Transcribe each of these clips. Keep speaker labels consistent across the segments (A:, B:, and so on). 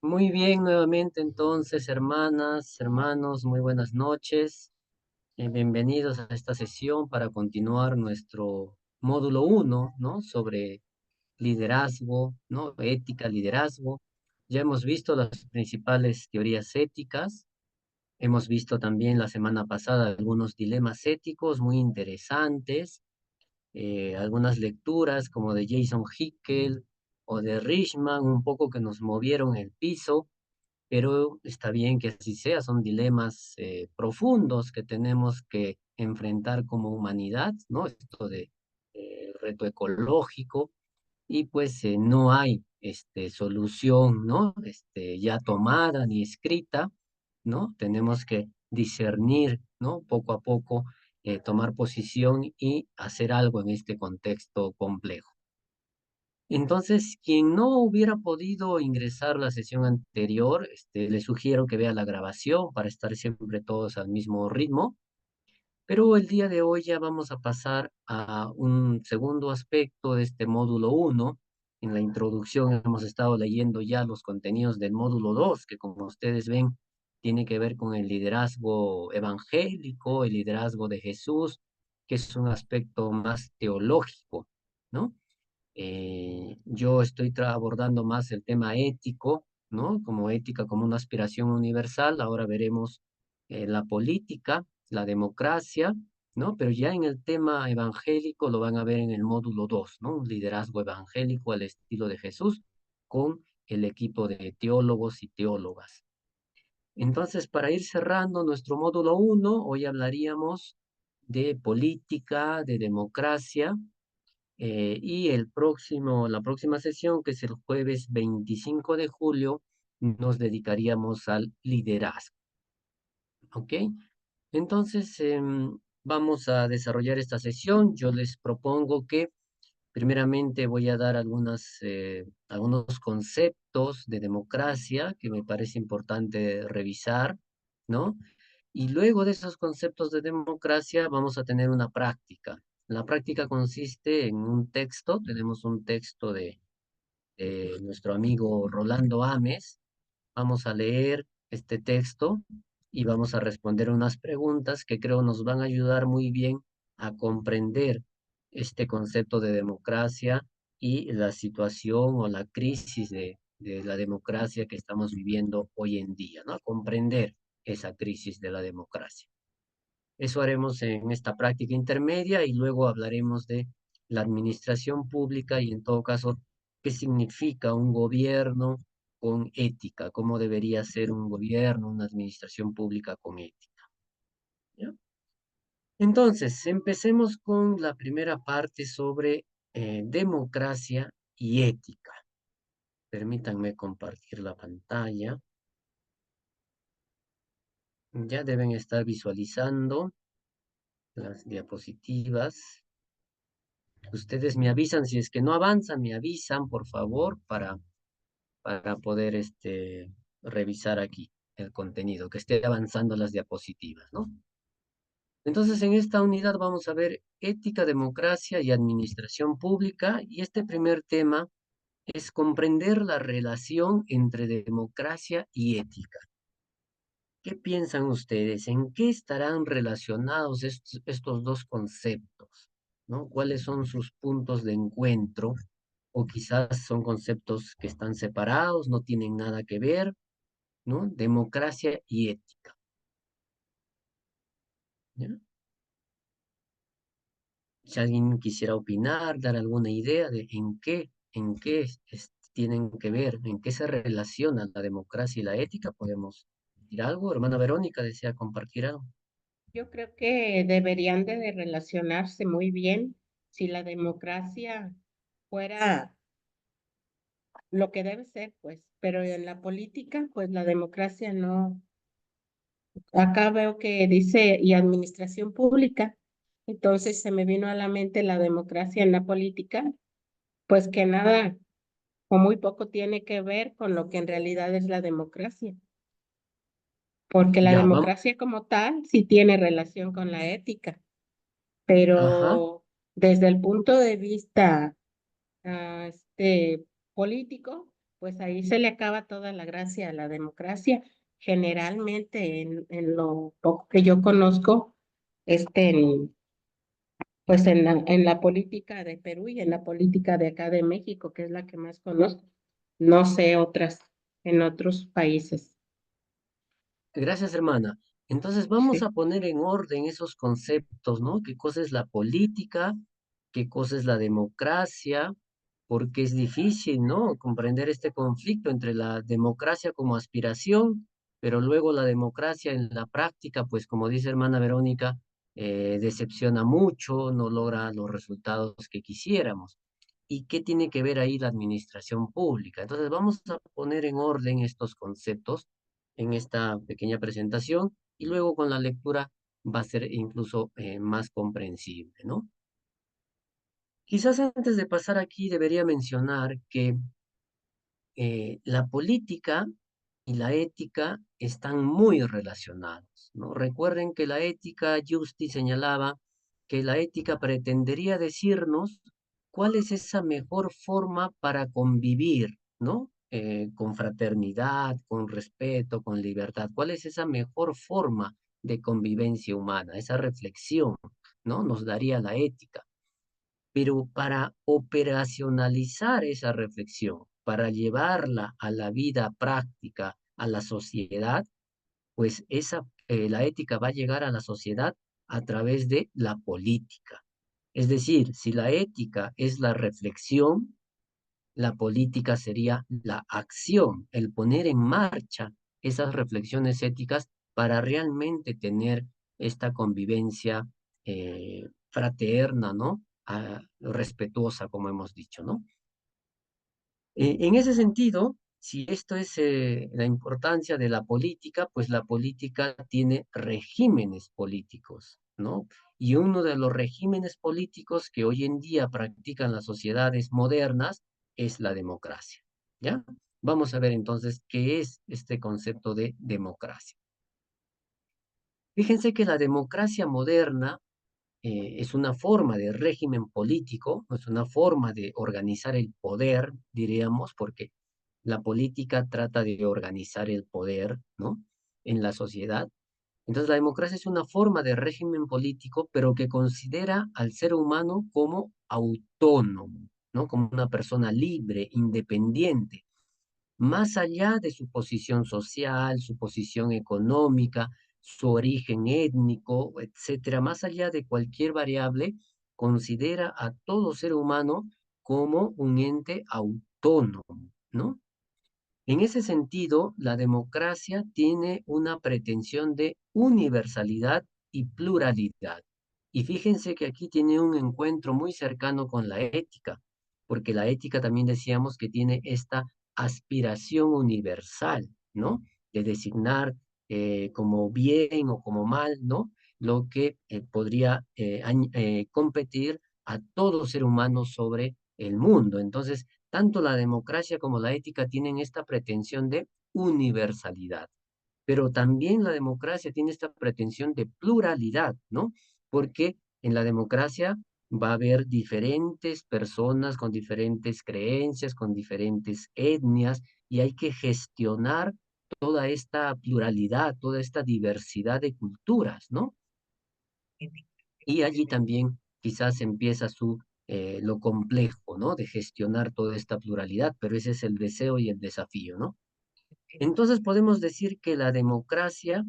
A: Muy bien, nuevamente entonces, hermanas, hermanos, muy buenas noches. Bienvenidos a esta sesión para continuar nuestro módulo uno, ¿no? Sobre liderazgo, ¿no? Ética, liderazgo. Ya hemos visto las principales teorías éticas. Hemos visto también la semana pasada algunos dilemas éticos muy interesantes, algunas lecturas como de Jason Hickel o de Richman, un poco que nos movieron el piso, pero está bien que así sea, son dilemas profundos que tenemos que enfrentar como humanidad, ¿no? Esto de reto ecológico, y pues no hay solución, ¿no? Ya tomada ni escrita, ¿no? Tenemos que discernir, ¿no? Poco a poco, tomar posición y hacer algo en este contexto complejo. Entonces, quien no hubiera podido ingresar la sesión anterior, le sugiero que vea la grabación para estar siempre todos al mismo ritmo. Pero el día de hoy ya vamos a pasar a un segundo aspecto de este módulo uno. En la introducción hemos estado leyendo ya los contenidos del módulo 2, que como ustedes ven, tiene que ver con el liderazgo evangélico, el liderazgo de Jesús, que es un aspecto más teológico, ¿no? Yo estoy abordando más el tema ético, ¿no? Como ética, como una aspiración universal. Ahora veremos la política, la democracia, ¿no? Pero ya en el tema evangélico lo van a ver en el módulo 2, ¿no? Un liderazgo evangélico al estilo de Jesús con el equipo de teólogos y teólogas. Entonces, para ir cerrando nuestro módulo uno, hoy hablaríamos de política, de democracia, y la próxima sesión, que es el jueves 25 de julio, nos dedicaríamos al liderazgo, ¿ok? Entonces, vamos a desarrollar esta sesión. Yo les propongo que primeramente voy a dar algunos conceptos de democracia que me parece importante revisar, ¿no? Y luego de esos conceptos de democracia vamos a tener una práctica. La práctica consiste en un texto, tenemos un texto de nuestro amigo Rolando Ames. Vamos a leer este texto y vamos a responder unas preguntas que creo nos van a ayudar muy bien a comprender este concepto de democracia y la situación o la crisis de la democracia que estamos viviendo hoy en día, ¿no? A comprender esa crisis de la democracia. Eso haremos en esta práctica intermedia y luego hablaremos de la administración pública y en todo caso, qué significa un gobierno con ética, cómo debería ser un gobierno, una administración pública con ética. ¿Ya? Entonces, empecemos con la primera parte sobre democracia y ética. Permítanme compartir la pantalla. Ya deben estar visualizando las diapositivas. Ustedes me avisan si es que no avanzan, me avisan, por favor, para poder revisar aquí el contenido, que esté avanzando las diapositivas, ¿no? Entonces, en esta unidad vamos a ver ética, democracia y administración pública, y este primer tema es comprender la relación entre democracia y ética. ¿Qué piensan ustedes? ¿En qué estarán relacionados estos dos conceptos? ¿No? ¿Cuáles son sus puntos de encuentro? O quizás son conceptos que están separados, no tienen nada que ver, ¿no? Democracia y ética. ¿Ya? Si alguien quisiera opinar, dar alguna idea de en qué tienen que ver, en qué se relaciona la democracia y la ética, podemos decir algo. Hermana Verónica desea compartir algo.
B: Yo creo que deberían de relacionarse muy bien si la democracia fuera lo que debe ser, pues, pero en la política, pues la democracia no. Acá veo que dice y administración pública, entonces se me vino a la mente la democracia en la política, pues que nada o muy poco tiene que ver con lo que en realidad es la democracia, porque la
A: Ya, vamos.
B: democracia como tal sí tiene relación con la ética,
A: Ajá,
B: pero desde el punto de vista político, pues ahí se le acaba toda la gracia a la democracia. Generalmente, en lo poco que yo conozco, en, pues en la política de Perú y en la política de acá de México, que es la que más conozco. No sé otras en otros países.
A: Gracias, hermana. Entonces vamos
B: Sí.
A: a poner en orden esos conceptos, ¿no? ¿Qué cosa es la política? ¿Qué cosa es la democracia? Porque es difícil, ¿no? Comprender este conflicto entre la democracia como aspiración, pero luego la democracia en la práctica, pues como dice hermana Verónica, decepciona mucho, no logra los resultados que quisiéramos. ¿Y qué tiene que ver ahí la administración pública? Entonces vamos a poner en orden estos conceptos en esta pequeña presentación y luego con la lectura va a ser incluso más comprensible, ¿no? Quizás antes de pasar aquí debería mencionar que la política y la ética están muy relacionados, ¿no? Recuerden que la ética, Justi señalaba que la ética pretendería decirnos cuál es esa mejor forma para convivir, ¿no? Con fraternidad, con respeto, con libertad. ¿Cuál es esa mejor forma de convivencia humana? Esa reflexión, ¿no? Nos daría la ética. Pero para operacionalizar esa reflexión, para llevarla a la vida práctica, a la sociedad, pues la ética va a llegar a la sociedad a través de la política. Es decir, si la ética es la reflexión, la política sería la acción, el poner en marcha esas reflexiones éticas para realmente tener esta convivencia fraterna, ¿no? Respetuosa, como hemos dicho, ¿no? En ese sentido, si esto es la importancia de la política, pues la política tiene regímenes políticos, ¿no? Y uno de los regímenes políticos que hoy en día practican las sociedades modernas es la democracia, ¿ya? Vamos a ver entonces qué es este concepto de democracia. Fíjense que la democracia moderna es una forma de régimen político, es una forma de organizar el poder, diríamos, porque la política trata de organizar el poder, ¿no? En la sociedad. Entonces, la democracia es una forma de régimen político, pero que considera al ser humano como autónomo, ¿no? Como una persona libre, independiente, más allá de su posición social, su posición económica, su origen étnico, etcétera, más allá de cualquier variable, considera a todo ser humano como un ente autónomo, ¿no? En ese sentido, la democracia tiene una pretensión de universalidad y pluralidad. Y fíjense que aquí tiene un encuentro muy cercano con la ética, porque la ética también decíamos que tiene esta aspiración universal, ¿no? De designar como bien o como mal, ¿no? Lo que podría competir a todo ser humano sobre el mundo. Entonces, tanto la democracia como la ética tienen esta pretensión de universalidad, pero también la democracia tiene esta pretensión de pluralidad, ¿no? Porque en la democracia va a haber diferentes personas con diferentes creencias, con diferentes etnias, y hay que gestionar toda esta pluralidad, toda esta diversidad de culturas, ¿no? Y allí también quizás empieza lo complejo, ¿no? De gestionar toda esta pluralidad, pero ese es el deseo y el desafío, ¿no? Entonces podemos decir que la democracia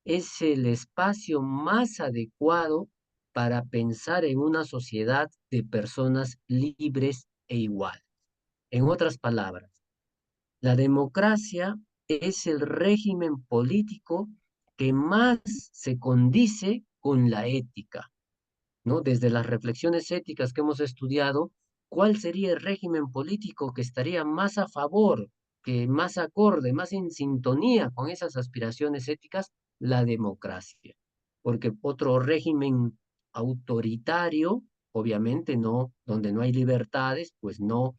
A: es el espacio más adecuado para pensar en una sociedad de personas libres e iguales. En otras palabras, la democracia es el régimen político que más se condice con la ética, ¿no? Desde las reflexiones éticas que hemos estudiado, ¿cuál sería el régimen político que estaría más a favor, que más acorde, más en sintonía con esas aspiraciones éticas? La democracia. Porque otro régimen autoritario, obviamente no, donde no hay libertades, pues no,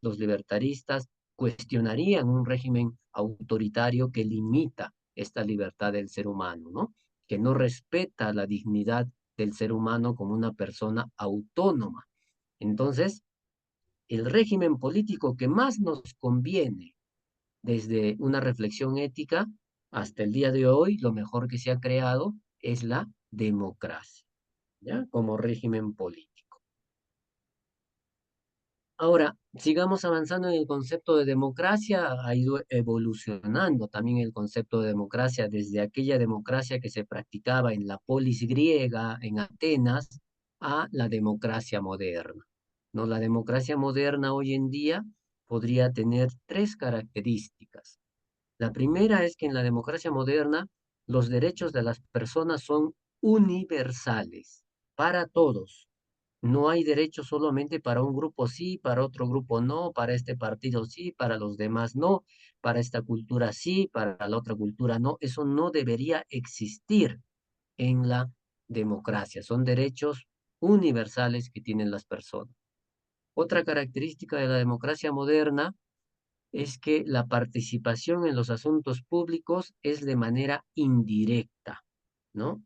A: los libertaristas cuestionarían un régimen autoritario que limita esta libertad del ser humano, ¿no? Que no respeta la dignidad del ser humano como una persona autónoma. Entonces, el régimen político que más nos conviene desde una reflexión ética hasta el día de hoy, lo mejor que se ha creado es la democracia, ¿ya? Como régimen político. Ahora, sigamos avanzando en el concepto de democracia. Ha ido evolucionando también el concepto de democracia desde aquella democracia que se practicaba en la polis griega, en Atenas, a la democracia moderna. ¿No? La democracia moderna hoy en día podría tener tres características. La primera es que en la democracia moderna los derechos de las personas son universales para todos. No hay derecho solamente para un grupo sí, para otro grupo no, para este partido sí, para los demás no, para esta cultura sí, para la otra cultura no. Eso no debería existir en la democracia. Son derechos universales que tienen las personas. Otra característica de la democracia moderna es que la participación en los asuntos públicos es de manera indirecta, ¿no?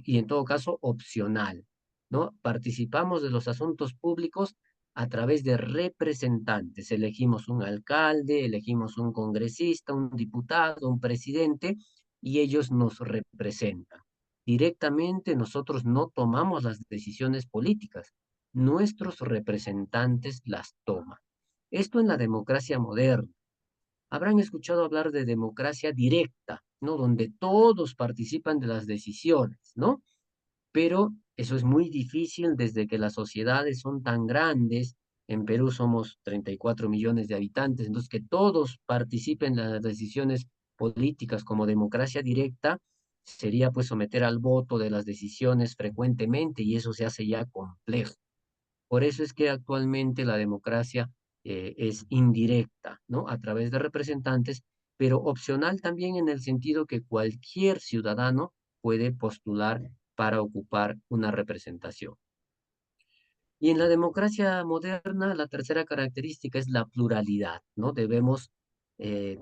A: Y en todo caso opcional, ¿no? Participamos de los asuntos públicos a través de representantes. Elegimos un alcalde, elegimos un congresista, un diputado, un presidente, y ellos nos representan. Directamente nosotros no tomamos las decisiones políticas, nuestros representantes las toman. Esto en la democracia moderna. Habrán escuchado hablar de democracia directa, ¿no? Donde todos participan de las decisiones, ¿no? Pero eso es muy difícil desde que las sociedades son tan grandes. En Perú somos 34 millones de habitantes, entonces que todos participen en las decisiones políticas como democracia directa sería pues someter al voto de las decisiones frecuentemente y eso se hace ya complejo. Por eso es que actualmente la democracia es indirecta, ¿no? A través de representantes, pero opcional también en el sentido que cualquier ciudadano puede postular para ocupar una representación. Y en la democracia moderna, la tercera característica es la pluralidad, ¿no? Debemos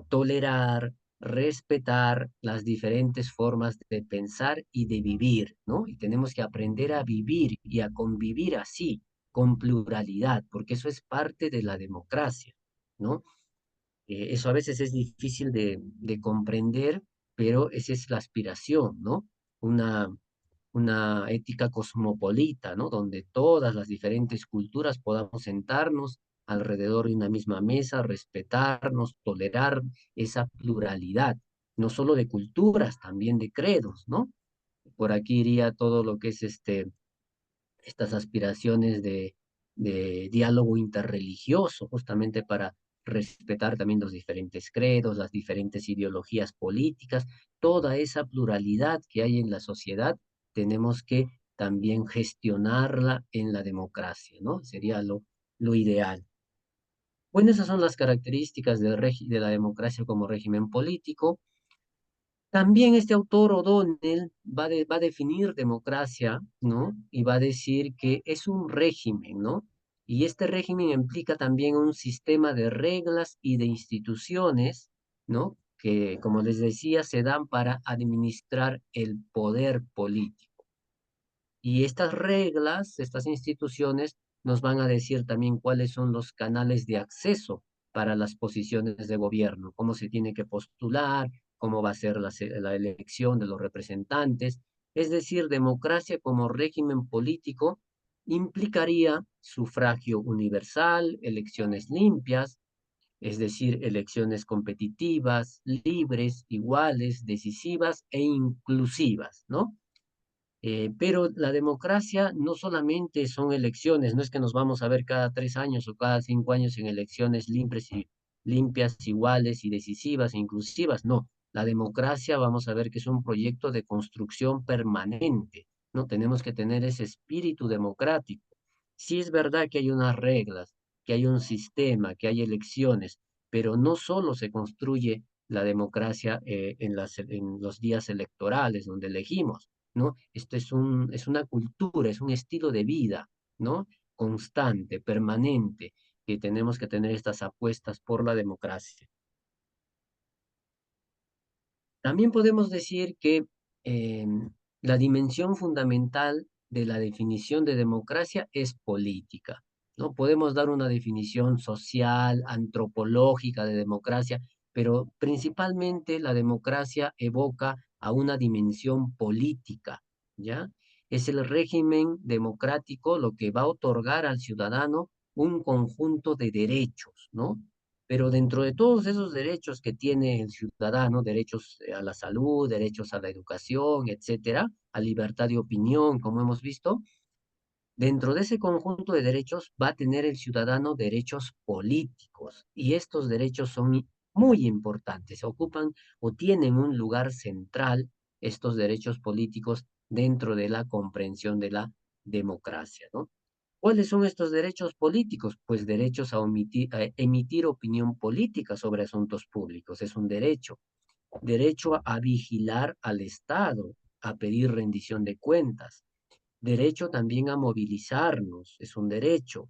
A: tolerar, respetar las diferentes formas de pensar y de vivir, ¿no? Y tenemos que aprender a vivir y a convivir así, con pluralidad, porque eso es parte de la democracia, ¿no? Eso a veces es difícil de comprender, pero esa es la aspiración, ¿no? Una, una ética cosmopolita, ¿no? Donde todas las diferentes culturas podamos sentarnos alrededor de una misma mesa, respetarnos, tolerar esa pluralidad, no solo de culturas, también de credos, ¿no? Por aquí iría todo lo que es estas aspiraciones de diálogo interreligioso, justamente para respetar también los diferentes credos, las diferentes ideologías políticas, toda esa pluralidad que hay en la sociedad, tenemos que también gestionarla en la democracia, ¿no? Sería lo ideal. Bueno, esas son las características de la democracia como régimen político. También este autor O'Donnell va a definir democracia, ¿no? Y va a decir que es un régimen, ¿no? Y este régimen implica también un sistema de reglas y de instituciones, ¿no? Que, como les decía, se dan para administrar el poder político. Y estas reglas, estas instituciones, nos van a decir también cuáles son los canales de acceso para las posiciones de gobierno, cómo se tiene que postular, cómo va a ser la elección de los representantes. Es decir, democracia como régimen político implicaría sufragio universal, elecciones limpias, es decir, elecciones competitivas, libres, iguales, decisivas e inclusivas, ¿no? Pero la democracia no solamente son elecciones, no es que nos vamos a ver cada 3 años o cada 5 años en elecciones limpias, iguales y decisivas e inclusivas, no. La democracia vamos a ver que es un proyecto de construcción permanente, ¿no? Tenemos que tener ese espíritu democrático. Sí es verdad que hay unas reglas, que hay un sistema, que hay elecciones, pero no solo se construye la democracia en los días electorales donde elegimos, ¿no? Esto es una cultura, es un estilo de vida, ¿no? Constante, permanente, que tenemos que tener estas apuestas por la democracia. También podemos decir que la dimensión fundamental de la definición de democracia es política. ¿no? Podemos dar una definición social, antropológica de democracia, pero principalmente la democracia evoca a una dimensión política, ¿ya? Es el régimen democrático lo que va a otorgar al ciudadano un conjunto de derechos, ¿no? Pero dentro de todos esos derechos que tiene el ciudadano, derechos a la salud, derechos a la educación, etcétera, a libertad de opinión, como hemos visto, dentro de ese conjunto de derechos va a tener el ciudadano derechos políticos y estos derechos son muy importantes, ocupan o tienen un lugar central estos derechos políticos dentro de la comprensión de la democracia, ¿no? ¿Cuáles son estos derechos políticos? Pues derechos a emitir opinión política sobre asuntos públicos, es un derecho. Derecho a vigilar al Estado, a pedir rendición de cuentas. Derecho también a movilizarnos, es un derecho.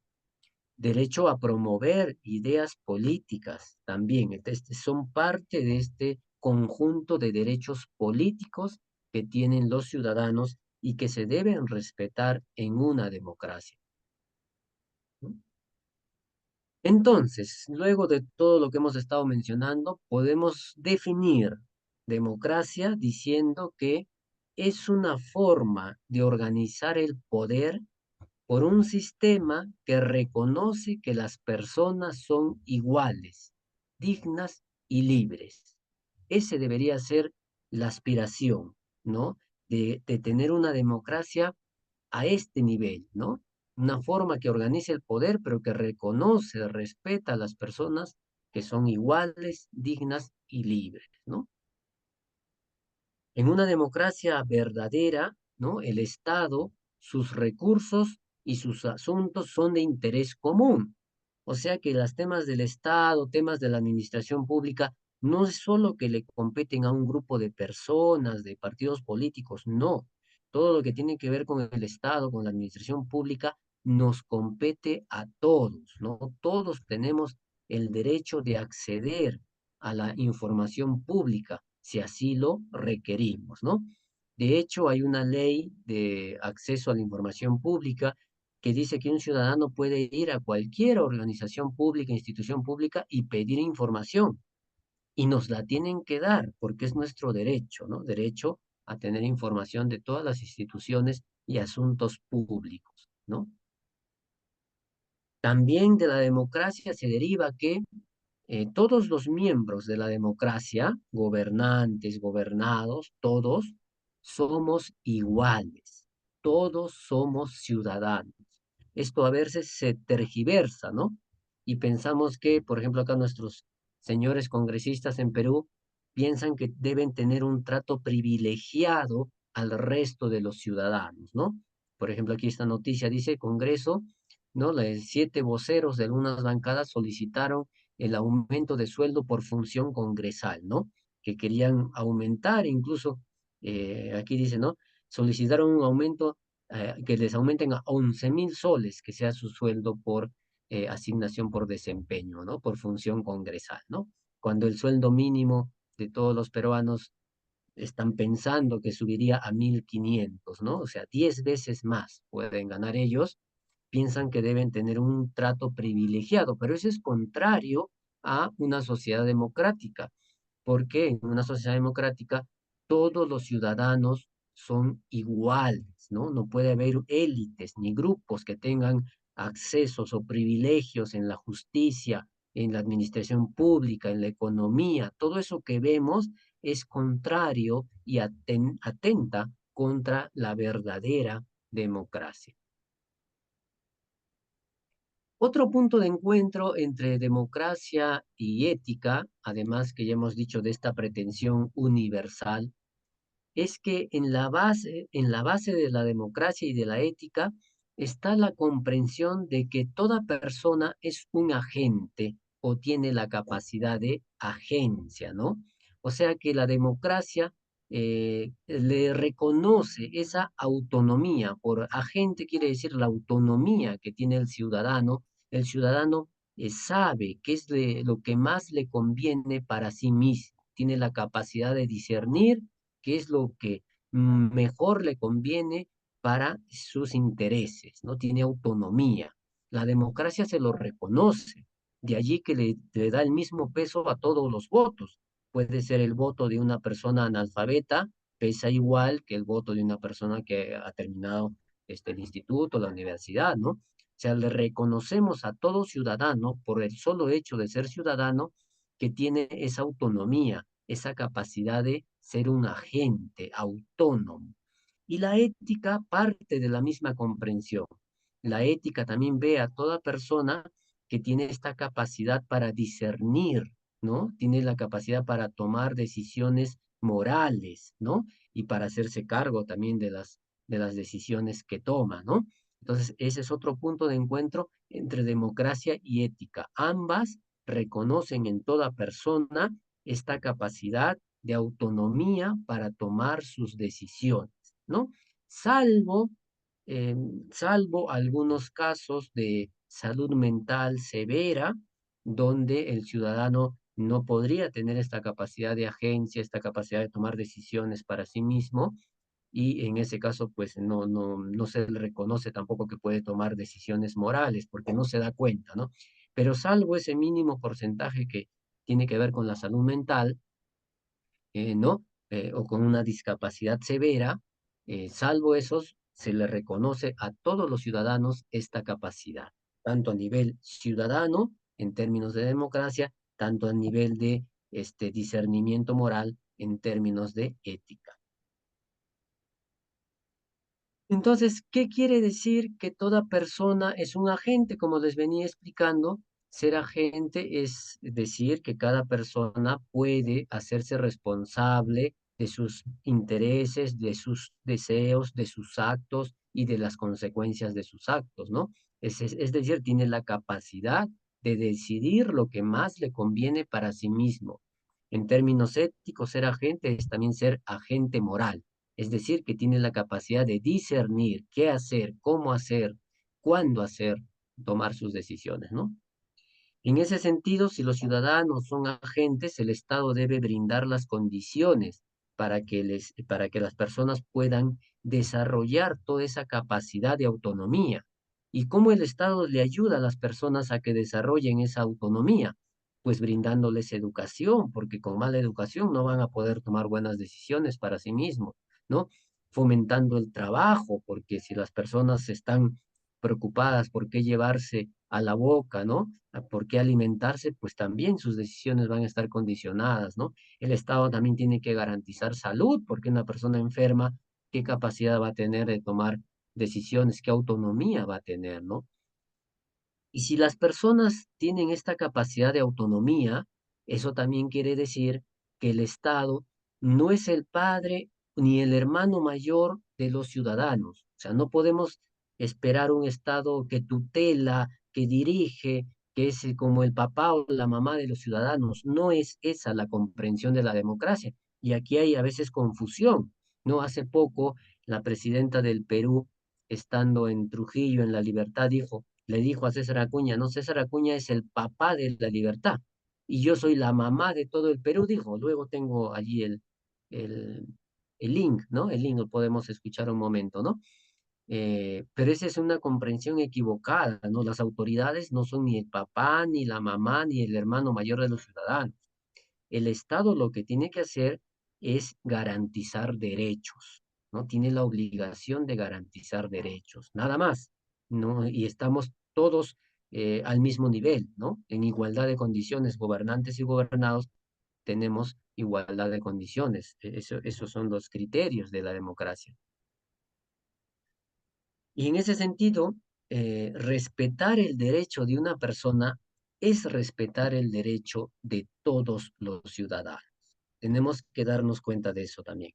A: Derecho a promover ideas políticas también. Son parte de este conjunto de derechos políticos que tienen los ciudadanos y que se deben respetar en una democracia, ¿no? Entonces, luego de todo lo que hemos estado mencionando, podemos definir democracia diciendo que es una forma de organizar el poder por un sistema que reconoce que las personas son iguales, dignas y libres. Ese debería ser la aspiración, ¿no? De tener una democracia a este nivel, ¿no? Una forma que organice el poder, pero que reconoce, respeta a las personas que son iguales, dignas y libres, ¿no? En una democracia verdadera, ¿no? El Estado, sus recursos y sus asuntos son de interés común. O sea que los temas del Estado, temas de la administración pública, no es solo que le competen a un grupo de personas, de partidos políticos, no. Todo lo que tiene que ver con el Estado, con la administración pública, nos compete a todos, ¿no? Todos tenemos el derecho de acceder a la información pública, si así lo requerimos, ¿no? De hecho, hay una ley de acceso a la información pública que dice que un ciudadano puede ir a cualquier organización pública, institución pública y pedir información y nos la tienen que dar porque es nuestro derecho, ¿no? Derecho a tener información de todas las instituciones y asuntos públicos, ¿no? También de la democracia se deriva que todos los miembros de la democracia, gobernantes, gobernados, todos somos iguales, todos somos ciudadanos. Esto a veces se tergiversa, ¿no? Y pensamos que, por ejemplo, acá nuestros señores congresistas en Perú piensan que deben tener un trato privilegiado al resto de los ciudadanos, ¿no? Por ejemplo, aquí esta noticia dice, Congreso, ¿no? Los 7 voceros de algunas bancadas solicitaron el aumento de sueldo por función congresal, ¿no? Que querían aumentar, incluso, aquí dice, ¿no? Solicitaron un aumento, que les aumenten a 11.000 soles, que sea su sueldo por asignación por desempeño, ¿no? Por función congresal, ¿no? Cuando el sueldo mínimo de todos los peruanos están pensando que subiría a 1.500, ¿no? O sea, 10 veces más pueden ganar ellos, piensan que deben tener un trato privilegiado, pero eso es contrario a una sociedad democrática, porque en una sociedad democrática todos los ciudadanos son iguales, ¿no? No puede haber élites ni grupos que tengan accesos o privilegios en la justicia, en la administración pública, en la economía. Todo eso que vemos es contrario y atenta contra la verdadera democracia. Otro punto de encuentro entre democracia y ética, además que ya hemos dicho de esta pretensión universal, es que en la base de la democracia y de la ética está la comprensión de que toda persona es un agente o tiene la capacidad de agencia, ¿no? O sea que la democracia le reconoce esa autonomía. Por agente quiere decir la autonomía que tiene el ciudadano. El ciudadano sabe qué es lo que más le conviene para sí mismo. Tiene la capacidad de discernir qué es lo que mejor le conviene para sus intereses, ¿no? Tiene autonomía. La democracia se lo reconoce. De allí que le da el mismo peso a todos los votos. Puede ser el voto de una persona analfabeta, pesa igual que el voto de una persona que ha terminado el instituto, la universidad, ¿no? O sea, le reconocemos a todo ciudadano, por el solo hecho de ser ciudadano, que tiene esa autonomía, esa capacidad de ser un agente autónomo. Y la ética parte de la misma comprensión. La ética también ve a toda persona que tiene esta capacidad para discernir, ¿no? Tiene la capacidad para tomar decisiones morales, ¿no? Y para hacerse cargo también de las decisiones que toma, ¿no? Entonces, ese es otro punto de encuentro entre democracia y ética. Ambas reconocen en toda persona esta capacidad de autonomía para tomar sus decisiones, ¿no? Salvo, eh, salvo algunos casos de salud mental severa, donde el ciudadano no podría tener esta capacidad de agencia, esta capacidad de tomar decisiones para sí mismo, y en ese caso, pues no se le reconoce tampoco que puede tomar decisiones morales, porque no se da cuenta, ¿no? Pero salvo ese mínimo porcentaje que tiene que ver con la salud mental, ¿no? O con una discapacidad severa, salvo esos, se le reconoce a todos los ciudadanos esta capacidad, tanto a nivel ciudadano, en términos de democracia, tanto a nivel de discernimiento moral, en términos de ética. Entonces, ¿qué quiere decir que toda persona es un agente? Como les venía explicando, ser agente es decir que cada persona puede hacerse responsable de sus intereses, de sus deseos, de sus actos y de las consecuencias de sus actos, ¿no? Es decir, tiene la capacidad de decidir lo que más le conviene para sí mismo. En términos éticos, ser agente es también ser agente moral, es decir, que tiene la capacidad de discernir qué hacer, cómo hacer, cuándo hacer, tomar sus decisiones, ¿no? En ese sentido, si los ciudadanos son agentes, el Estado debe brindar las condiciones para que las personas puedan desarrollar toda esa capacidad de autonomía. ¿Y cómo el Estado le ayuda a las personas a que desarrollen esa autonomía? Pues brindándoles educación, porque con mala educación no van a poder tomar buenas decisiones para sí mismos, ¿no? Fomentando el trabajo, porque si las personas están preocupadas por qué llevarse a la boca, ¿no? Por qué alimentarse, pues también sus decisiones van a estar condicionadas, ¿no? El Estado también tiene que garantizar salud, porque una persona enferma, ¿qué capacidad va a tener de tomar decisiones? ¿Qué autonomía va a tener, ¿no? Y si las personas tienen esta capacidad de autonomía, eso también quiere decir que el Estado no es el padre ni el hermano mayor de los ciudadanos. O sea, no podemos esperar un Estado que tutela, que dirige, que es como el papá o la mamá de los ciudadanos. No es esa la comprensión de la democracia. Y aquí hay a veces confusión. No hace poco la presidenta del Perú, estando en Trujillo, en La Libertad, dijo, le dijo a César Acuña, no, César Acuña es el papá de la libertad y yo soy la mamá de todo el Perú, dijo. Luego tengo allí el, el link, ¿no? El link lo podemos escuchar un momento, ¿no? Pero esa es una comprensión equivocada, ¿no? Las autoridades no son ni el papá, ni la mamá, ni el hermano mayor de los ciudadanos. El Estado lo que tiene que hacer es garantizar derechos, ¿no? Tiene la obligación de garantizar derechos, nada más, ¿no? Y estamos todos al mismo nivel, ¿no? En igualdad de condiciones, gobernantes y gobernados, tenemos igualdad de condiciones. Esos son los criterios de la democracia. Y en ese sentido, respetar el derecho de una persona es respetar el derecho de todos los ciudadanos. Tenemos que darnos cuenta de eso también.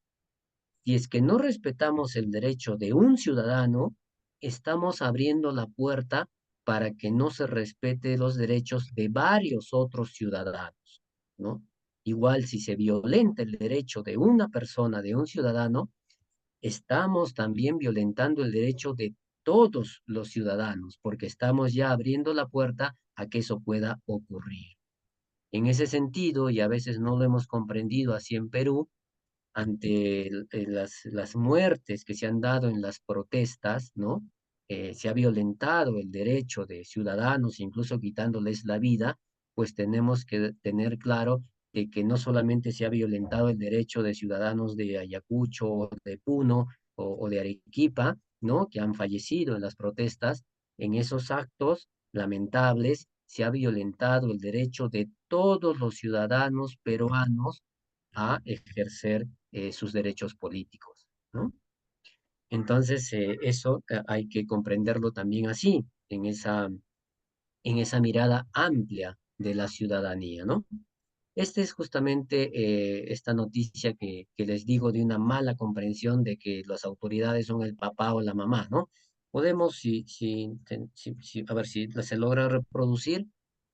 A: Si es que no respetamos el derecho de un ciudadano, estamos abriendo la puerta para que no se respete los derechos de varios otros ciudadanos, ¿no? Igual si se violenta el derecho de una persona, de un ciudadano, estamos también violentando el derecho de todos los ciudadanos, porque estamos ya abriendo la puerta a que eso pueda ocurrir. En ese sentido, y a veces no lo hemos comprendido así en Perú, ante las muertes que se han dado en las protestas, ¿no? se ha violentado el derecho de ciudadanos, incluso quitándoles la vida, pues tenemos que tener claro de que no solamente se ha violentado el derecho de ciudadanos de Ayacucho, o de Puno o de Arequipa, ¿no? Que han fallecido en las protestas, en esos actos lamentables se ha violentado el derecho de todos los ciudadanos peruanos a ejercer sus derechos políticos, ¿no? Entonces, eso hay que comprenderlo también así, en esa mirada amplia de la ciudadanía, ¿no? Esta es justamente esta noticia que les digo de una mala comprensión de que las autoridades son el papá o la mamá, ¿no? Podemos, a ver si se logra reproducir,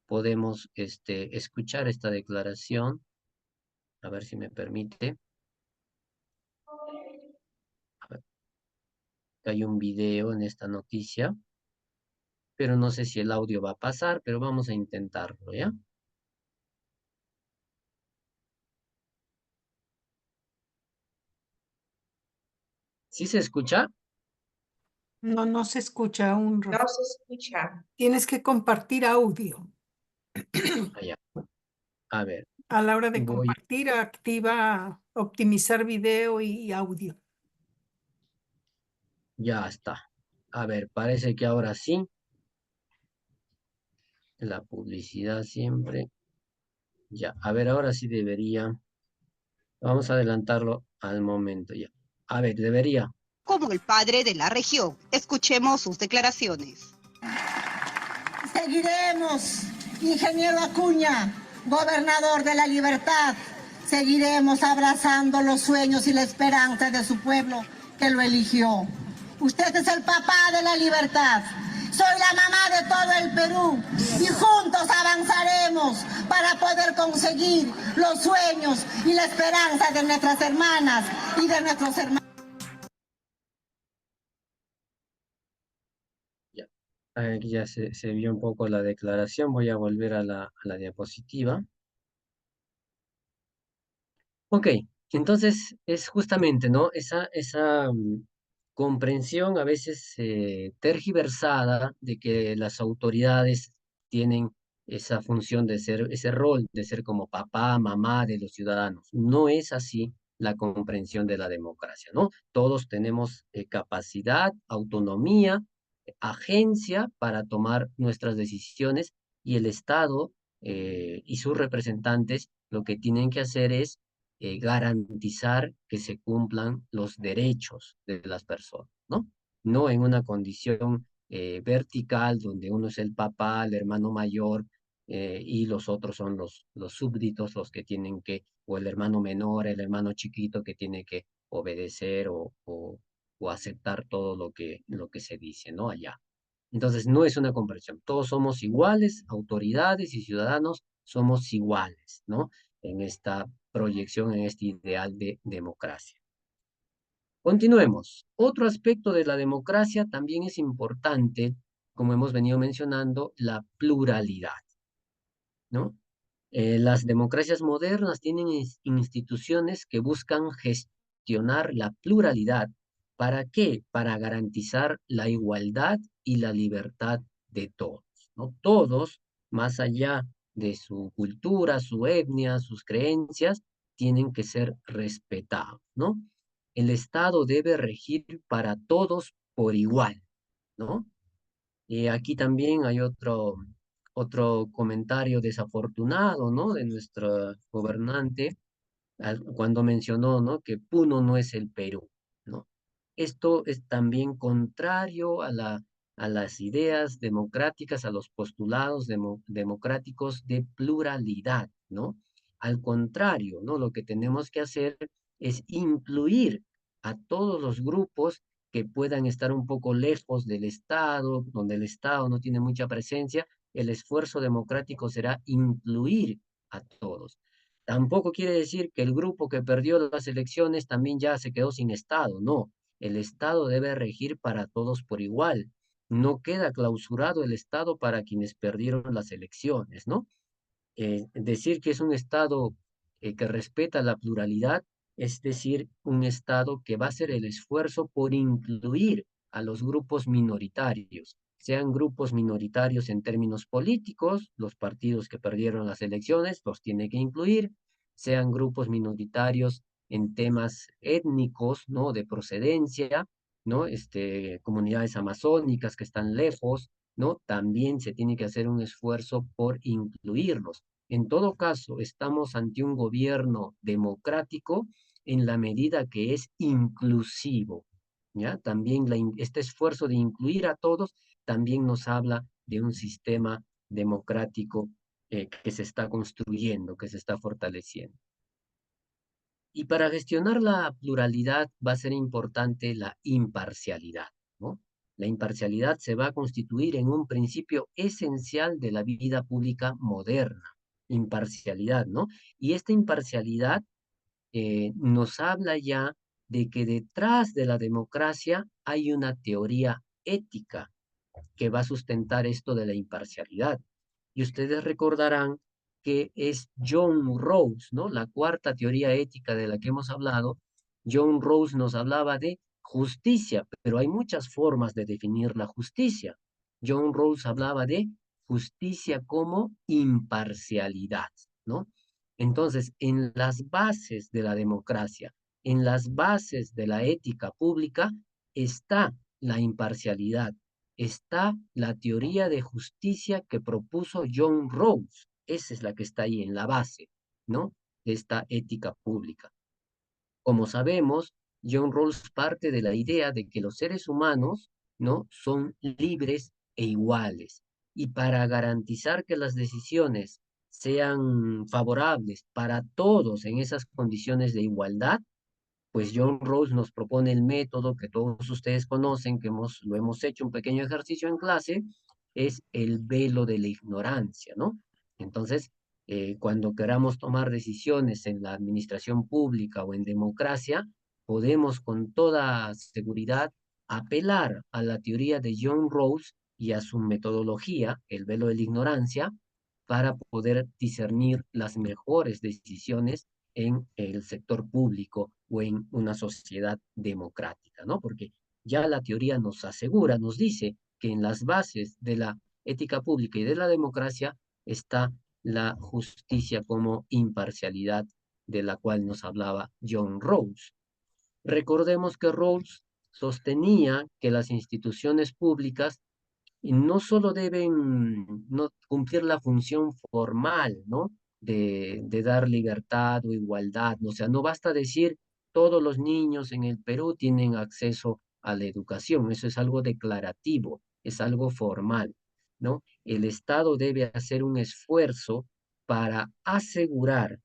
A: podemos escuchar esta declaración, a ver si me permite. A ver, hay un video en esta noticia, pero no sé si el audio va a pasar, pero vamos a intentarlo, ¿ya? ¿Sí se escucha?
C: No, no se escucha aún,
B: No
C: Rafa.
B: se escucha.
C: Tienes que compartir audio.
A: Allá. A ver,
C: A la hora de
A: voy,
C: compartir, activa optimizar video y audio.
A: ya está. A ver, parece que ahora sí, la publicidad siempre. Ya, a ver, ahora sí debería. Vamos a adelantarlo al momento ya. A ver, debería.
D: Como el padre de la región. Escuchemos sus declaraciones.
E: Seguiremos, ingeniero Acuña, gobernador de la libertad. Seguiremos abrazando los sueños y la esperanza de su pueblo que lo eligió. Usted es el papá de la libertad. Soy la mamá de todo el Perú y juntos avanzaremos para poder conseguir los sueños y la esperanza de nuestras hermanas y de nuestros hermanos.
A: Ya, aquí ya se vio un poco la declaración. Voy a volver a la diapositiva. Ok, entonces es justamente, ¿no? Esa comprensión a veces tergiversada de que las autoridades tienen esa función de ser, ese rol de ser como papá, mamá de los ciudadanos. No es así la comprensión de la democracia, ¿no? Todos tenemos capacidad, autonomía, agencia para tomar nuestras decisiones y el Estado y sus representantes lo que tienen que hacer es garantizar que se cumplan los derechos de las personas, ¿no? No en una condición vertical donde uno es el papá, el hermano mayor y los otros son los súbditos, los que tienen que, o el hermano menor, el hermano chiquito que tiene que obedecer o aceptar todo lo que se dice, ¿no? Allá. Entonces, no es una comprensión. Todos somos iguales, autoridades y ciudadanos somos iguales, ¿no? En esta proyección, en este ideal de democracia. Continuemos. Otro aspecto de la democracia también es importante, como hemos venido mencionando, la pluralidad, ¿no? Las democracias modernas tienen instituciones que buscan gestionar la pluralidad. ¿Para qué? Para garantizar la igualdad y la libertad de todos, ¿no? Todos, más allá de su cultura, su etnia, sus creencias, tienen que ser respetados, ¿no? El Estado debe regir para todos por igual, ¿no? Y aquí también hay otro comentario desafortunado, ¿no? De nuestra gobernante, cuando mencionó, ¿no? Que Puno no es el Perú, ¿no? Esto es también contrario a las ideas democráticas, a los postulados democráticos de pluralidad, ¿no? Al contrario, ¿no? Lo que tenemos que hacer es incluir a todos los grupos que puedan estar un poco lejos del Estado, donde el Estado no tiene mucha presencia. El esfuerzo democrático será incluir a todos. Tampoco quiere decir que el grupo que perdió las elecciones también ya se quedó sin Estado, no. El Estado debe regir para todos por igual. No queda clausurado el Estado para quienes perdieron las elecciones, ¿no? Decir que es un Estado que respeta la pluralidad, es decir, un Estado que va a hacer el esfuerzo por incluir a los grupos minoritarios, sean grupos minoritarios en términos políticos, los partidos que perdieron las elecciones los tiene que incluir, sean grupos minoritarios en temas étnicos, ¿no? De procedencia, ¿no? Comunidades amazónicas que están lejos, ¿no? También se tiene que hacer un esfuerzo por incluirlos. En todo caso, estamos ante un gobierno democrático en la medida que es inclusivo, ¿ya? También este esfuerzo de incluir a todos también nos habla de un sistema democrático que se está construyendo, que se está fortaleciendo. Y para gestionar la pluralidad va a ser importante la imparcialidad, ¿no? La imparcialidad se va a constituir en un principio esencial de la vida pública moderna. Imparcialidad, ¿no? Y esta imparcialidad nos habla ya de que detrás de la democracia hay una teoría ética que va a sustentar esto de la imparcialidad. Y ustedes recordarán que es John Rawls, ¿no? La cuarta teoría ética de la que hemos hablado. John Rawls nos hablaba de justicia, pero hay muchas formas de definir la justicia. John Rawls hablaba de justicia como imparcialidad, ¿no? Entonces, en las bases de la democracia, en las bases de la ética pública, está la imparcialidad, está la teoría de justicia que propuso John Rawls. Esa es la que está ahí en la base, ¿no? De esta ética pública. Como sabemos, John Rawls parte de la idea de que los seres humanos, ¿no? Son libres e iguales. Y para garantizar que las decisiones sean favorables para todos en esas condiciones de igualdad, pues John Rawls nos propone el método que todos ustedes conocen, que lo hemos hecho un pequeño ejercicio en clase, es el velo de la ignorancia, ¿no? Entonces, cuando queramos tomar decisiones en la administración pública o en democracia, podemos con toda seguridad apelar a la teoría de John Rawls y a su metodología, el velo de la ignorancia, para poder discernir las mejores decisiones en el sector público o en una sociedad democrática, ¿no? Porque ya la teoría nos asegura, nos dice que en las bases de la ética pública y de la democracia está la justicia como imparcialidad de la cual nos hablaba John Rawls. Recordemos que Rawls sostenía que las instituciones públicas y no solo deben no, cumplir la función formal, ¿no? De dar libertad o igualdad, ¿no? O sea, no basta decir todos los niños en el Perú tienen acceso a la educación, eso es algo declarativo, es algo formal, ¿no? El Estado debe hacer un esfuerzo para asegurar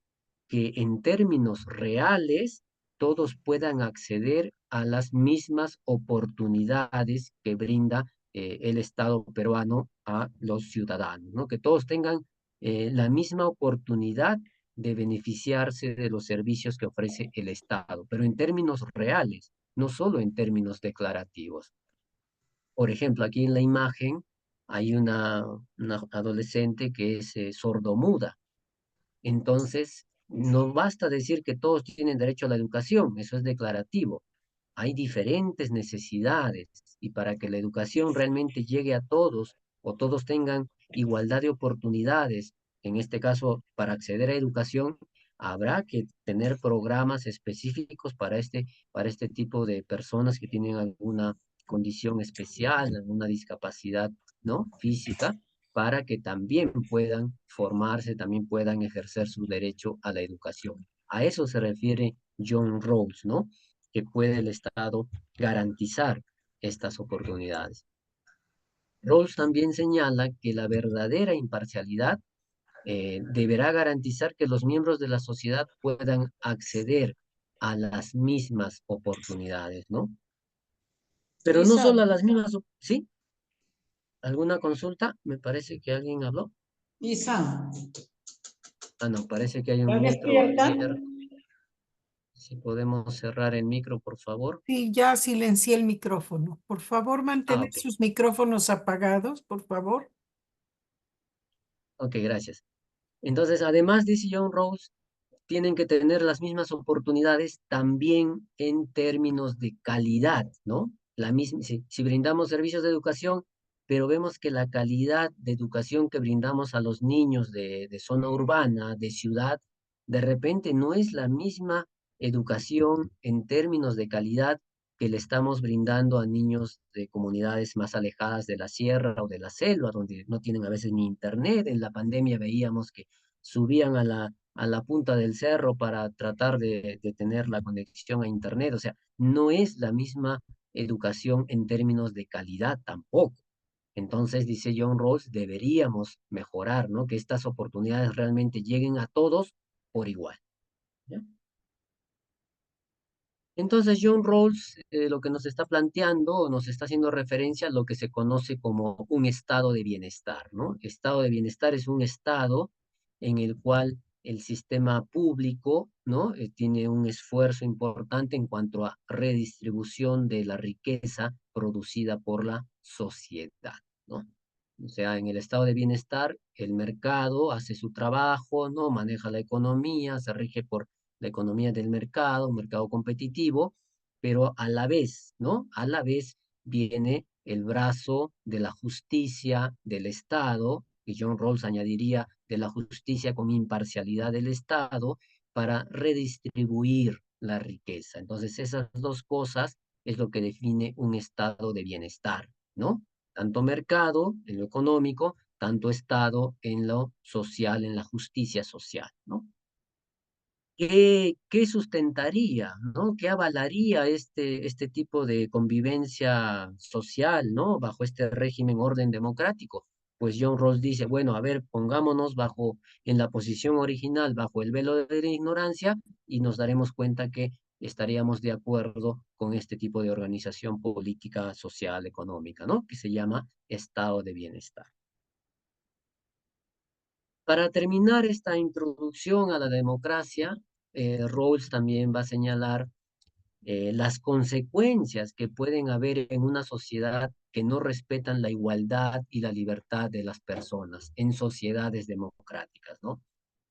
A: que en términos reales todos puedan acceder a las mismas oportunidades que brinda el Estado peruano a los ciudadanos, ¿no? Que todos tengan la misma oportunidad de beneficiarse de los servicios que ofrece el Estado, pero en términos reales, no solo en términos declarativos. Por ejemplo, aquí en la imagen hay una adolescente que es sordomuda. Entonces, no basta decir que todos tienen derecho a la educación, eso es declarativo. Hay diferentes necesidades y para que la educación realmente llegue a todos o todos tengan igualdad de oportunidades, en este caso para acceder a educación, habrá que tener programas específicos para este tipo de personas que tienen alguna condición especial, alguna discapacidad, ¿no? Física, para que también puedan formarse, también puedan ejercer su derecho a la educación. A eso se refiere John Rawls, ¿no? Que puede el Estado garantizar estas oportunidades. Rawls también señala que la verdadera imparcialidad deberá garantizar que los miembros de la sociedad puedan acceder a las mismas oportunidades, ¿no? Pero no
C: Isa,
A: solo a las mismas, ¿sí? ¿Alguna consulta? Me parece que alguien habló.
C: Isa,
A: Ah, no, parece que hay un
C: ¿estás
A: micro
C: despierta?
A: abierto. Si podemos cerrar el micro, por favor.
C: Sí, ya silencié el micrófono. Por favor,
A: Ah,
C: mantener
A: ok.
C: sus micrófonos apagados, por favor.
A: Ok, gracias. Entonces, además, dice John Rawls, tienen que tener las mismas oportunidades también en términos de calidad, ¿no? si brindamos servicios de educación, pero vemos que la calidad de educación que brindamos a los niños de zona urbana, de ciudad, de repente no es la misma educación en términos de calidad que le estamos brindando a niños de comunidades más alejadas de la sierra o de la selva, donde no tienen a veces ni internet. En la pandemia veíamos que subían a la punta del cerro para tratar de tener la conexión a internet. O sea, no es la misma educación en términos de calidad tampoco. Entonces, dice John Rawls, deberíamos mejorar, ¿no? Que estas oportunidades realmente lleguen a todos por igual. ¿Ya? Entonces, John Rawls lo que nos está planteando, o nos está haciendo referencia a lo que se conoce como un estado de bienestar, ¿no? Estado de bienestar es un estado en el cual el sistema público, ¿no? Tiene un esfuerzo importante en cuanto a redistribución de la riqueza producida por la sociedad, ¿no? O sea, en el estado de bienestar, el mercado hace su trabajo, ¿no? Maneja la economía, se rige por la economía del mercado, un mercado competitivo, pero a la vez, ¿no? A la vez viene el brazo de la justicia del Estado, y John Rawls añadiría de la justicia con imparcialidad del Estado, para redistribuir la riqueza. Entonces, esas dos cosas es lo que define un estado de bienestar, ¿no? Tanto mercado en lo económico, tanto Estado en lo social, en la justicia social, ¿no? ¿Qué sustentaría, ¿no? ¿Qué avalaría este tipo de convivencia social, ¿no? Bajo este régimen orden democrático? Pues John Rawls dice, bueno, a ver, pongámonos en la posición original, bajo el velo de la ignorancia, y nos daremos cuenta que estaríamos de acuerdo con este tipo de organización política, social, económica, ¿no? Que se llama estado de bienestar. Para terminar esta introducción a la democracia, Rawls también va a señalar las consecuencias que pueden haber en una sociedad que no respetan la igualdad y la libertad de las personas en sociedades democráticas, ¿no?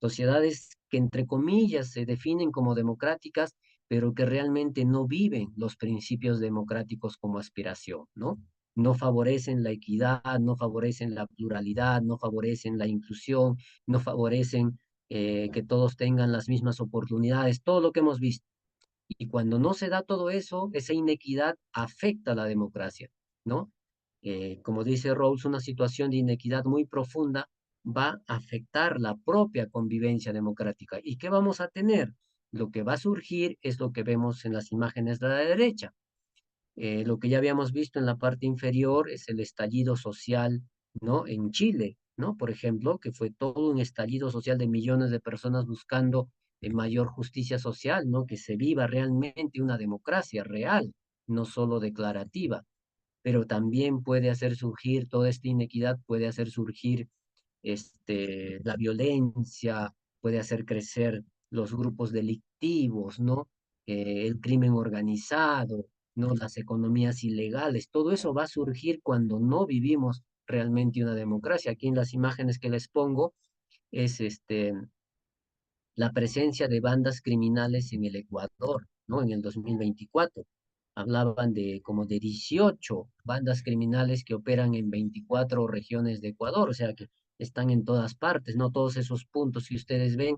A: Sociedades que entre comillas se definen como democráticas, pero que realmente no viven los principios democráticos como aspiración, ¿no? No favorecen la equidad, no favorecen la pluralidad, no favorecen la inclusión, no favorecen que todos tengan las mismas oportunidades, todo lo que hemos visto. Y cuando no se da todo eso, esa inequidad afecta a la democracia, ¿no? Como dice Rawls, una situación de inequidad muy profunda va a afectar la propia convivencia democrática. ¿Y qué vamos a tener? Lo que va a surgir es lo que vemos en las imágenes de la derecha. Lo que ya habíamos visto en la parte inferior es el estallido social, ¿no? En Chile, ¿no? Por ejemplo, que fue todo un estallido social de millones de personas buscando mayor justicia social, ¿no? Que se viva realmente una democracia real, no solo declarativa, pero también puede hacer surgir, toda esta inequidad puede hacer surgir la violencia, puede hacer crecer los grupos delictivos, ¿no? El crimen organizado, ¿no? Las economías ilegales, todo eso va a surgir cuando no vivimos realmente una democracia. Aquí en las imágenes que les pongo es la presencia de bandas criminales en el Ecuador, ¿no? En el 2024. Hablaban de como de 18 bandas criminales que operan en 24 regiones de Ecuador, o sea que están en todas partes, ¿no? Todos esos puntos que ustedes ven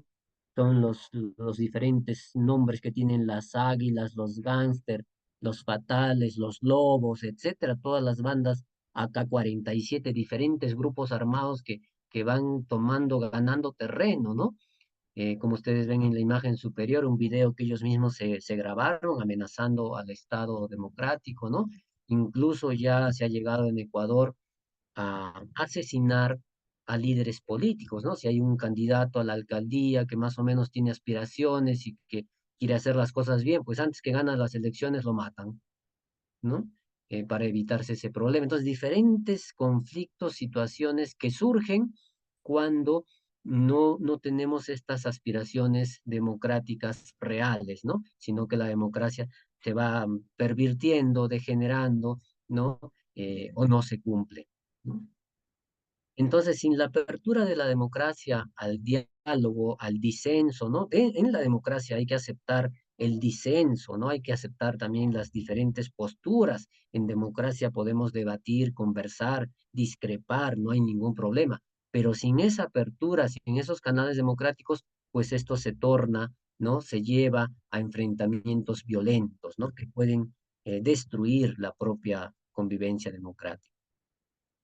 A: son los diferentes nombres que tienen las águilas, los gángster, los fatales, los lobos, etcétera, todas las bandas, acá 47 diferentes grupos armados que van tomando, ganando terreno, ¿no? Como ustedes ven en la imagen superior, un video que ellos mismos se grabaron amenazando al Estado democrático, ¿no? Incluso ya se ha llegado en Ecuador a asesinar a líderes políticos, ¿no? Si hay un candidato a la alcaldía que más o menos tiene aspiraciones y que quiere hacer las cosas bien, pues antes que ganan las elecciones lo matan, ¿no? Para evitarse ese problema. Entonces, diferentes conflictos, situaciones que surgen cuando no tenemos estas aspiraciones democráticas reales, ¿no? Sino que la democracia se va pervirtiendo, degenerando, ¿no? O no se cumple, ¿no? Entonces, sin la apertura de la democracia al diálogo, al disenso, ¿no? En la democracia hay que aceptar el disenso, ¿no? Hay que aceptar también las diferentes posturas. En democracia podemos debatir, conversar, discrepar, no hay ningún problema. Pero sin esa apertura, sin esos canales democráticos, pues esto se torna, ¿no? Se lleva a enfrentamientos violentos, ¿no? Que pueden destruir la propia convivencia democrática.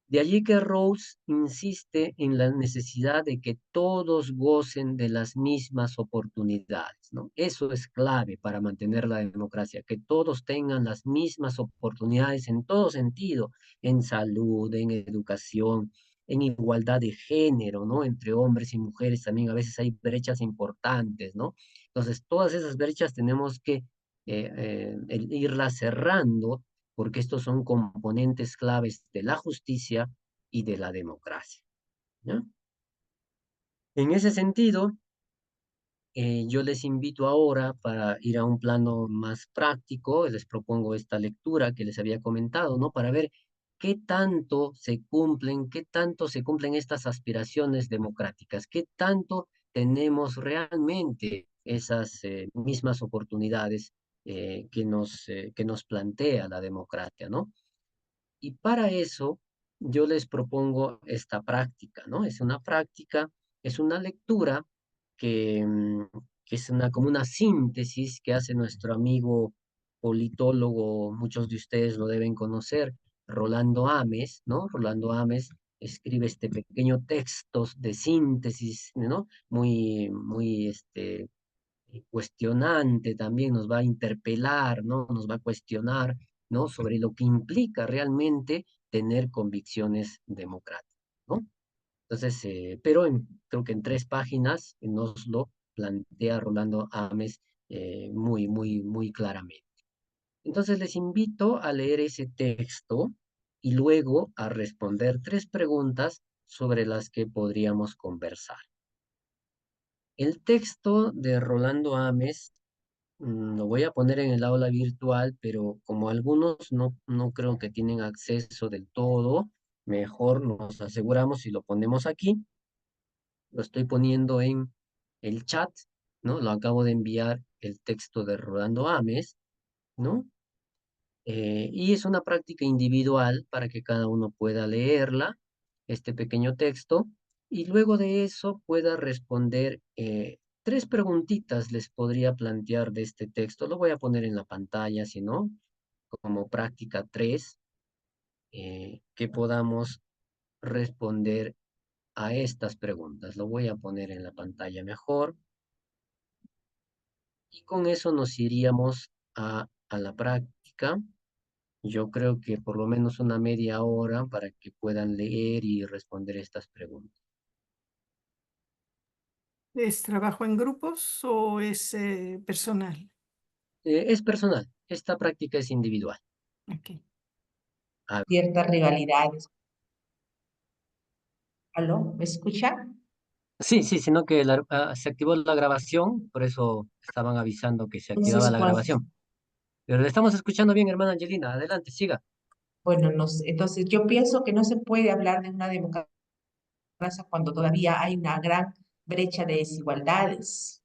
A: De allí que Rawls insiste en la necesidad de que todos gocen de las mismas oportunidades, ¿no? Eso es clave para mantener la democracia, que todos tengan las mismas oportunidades en todo sentido, en salud, en educación, en igualdad de género, ¿no? Entre hombres y mujeres también a veces hay brechas importantes, ¿no? Entonces, todas esas brechas tenemos que irlas cerrando porque estos son componentes claves de la justicia y de la democracia, ¿no? En ese sentido, yo les invito ahora para ir a un plano más práctico, les propongo esta lectura que les había comentado, ¿no? Para ver qué tanto se cumplen estas aspiraciones democráticas, qué tanto tenemos realmente esas mismas oportunidades que nos plantea la democracia, ¿no? Y para eso yo les propongo esta práctica, ¿no? Es una práctica, es una lectura que, que es como una síntesis que hace nuestro amigo politólogo, muchos de ustedes lo deben conocer, Rolando Ames, ¿no? Rolando Ames escribe este pequeño texto de síntesis, ¿no? Cuestionante también, nos va a interpelar, ¿no? Nos va a cuestionar, ¿no? Sobre lo que implica realmente tener convicciones democráticas, ¿no? Entonces, creo que en 3 páginas nos lo plantea Rolando Ames muy claramente. Entonces, les invito a leer ese texto y luego a responder 3 preguntas sobre las que podríamos conversar. El texto de Rolando Ames lo voy a poner en el aula virtual, pero como algunos no creo que tienen acceso del todo, mejor nos aseguramos y lo ponemos aquí. Lo estoy poniendo en el chat, ¿no? Lo acabo de enviar el texto de Rolando Ames, ¿no? Y es una práctica individual para que cada uno pueda leerla, este pequeño texto, y luego de eso pueda responder 3 preguntitas les podría plantear de este texto. Lo voy a poner en la pantalla, si no, como práctica 3, que podamos responder a estas preguntas. Lo voy a poner en la pantalla mejor. Y con eso nos iríamos a la práctica. Yo creo que por lo menos una media hora para que puedan leer y responder estas preguntas.
C: ¿Es trabajo en grupos o es personal?
A: Es personal, esta práctica es individual.
C: Ok.
F: Ciertas rivalidades. ¿Aló? ¿Me escucha?
A: Sí, sino que se activó la grabación, por eso estaban avisando que se activaba
F: Entonces,
A: la grabación. Pero le estamos escuchando bien, hermana Angelina. Adelante, siga.
F: bueno, entonces yo pienso que no se puede hablar de una democracia cuando todavía hay una gran brecha de desigualdades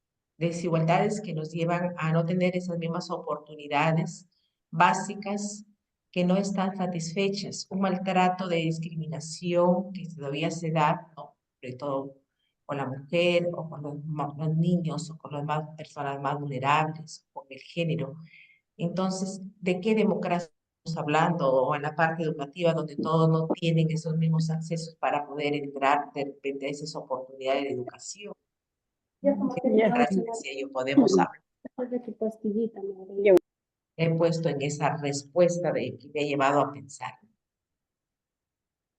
F: que nos llevan a no tener esas mismas oportunidades básicas que no están satisfechas, un maltrato de discriminación que todavía se da, ¿no? Sobre todo con la mujer o con los niños o con las personas más vulnerables, con el género. Entonces, ¿de qué democracia estamos hablando? O en la parte educativa, donde todos no tienen esos mismos accesos para poder entrar de repente a esas oportunidades de educación. ¿De qué democracia, decía yo, podemos hablar? He puesto en esa respuesta que me ha llevado a pensar.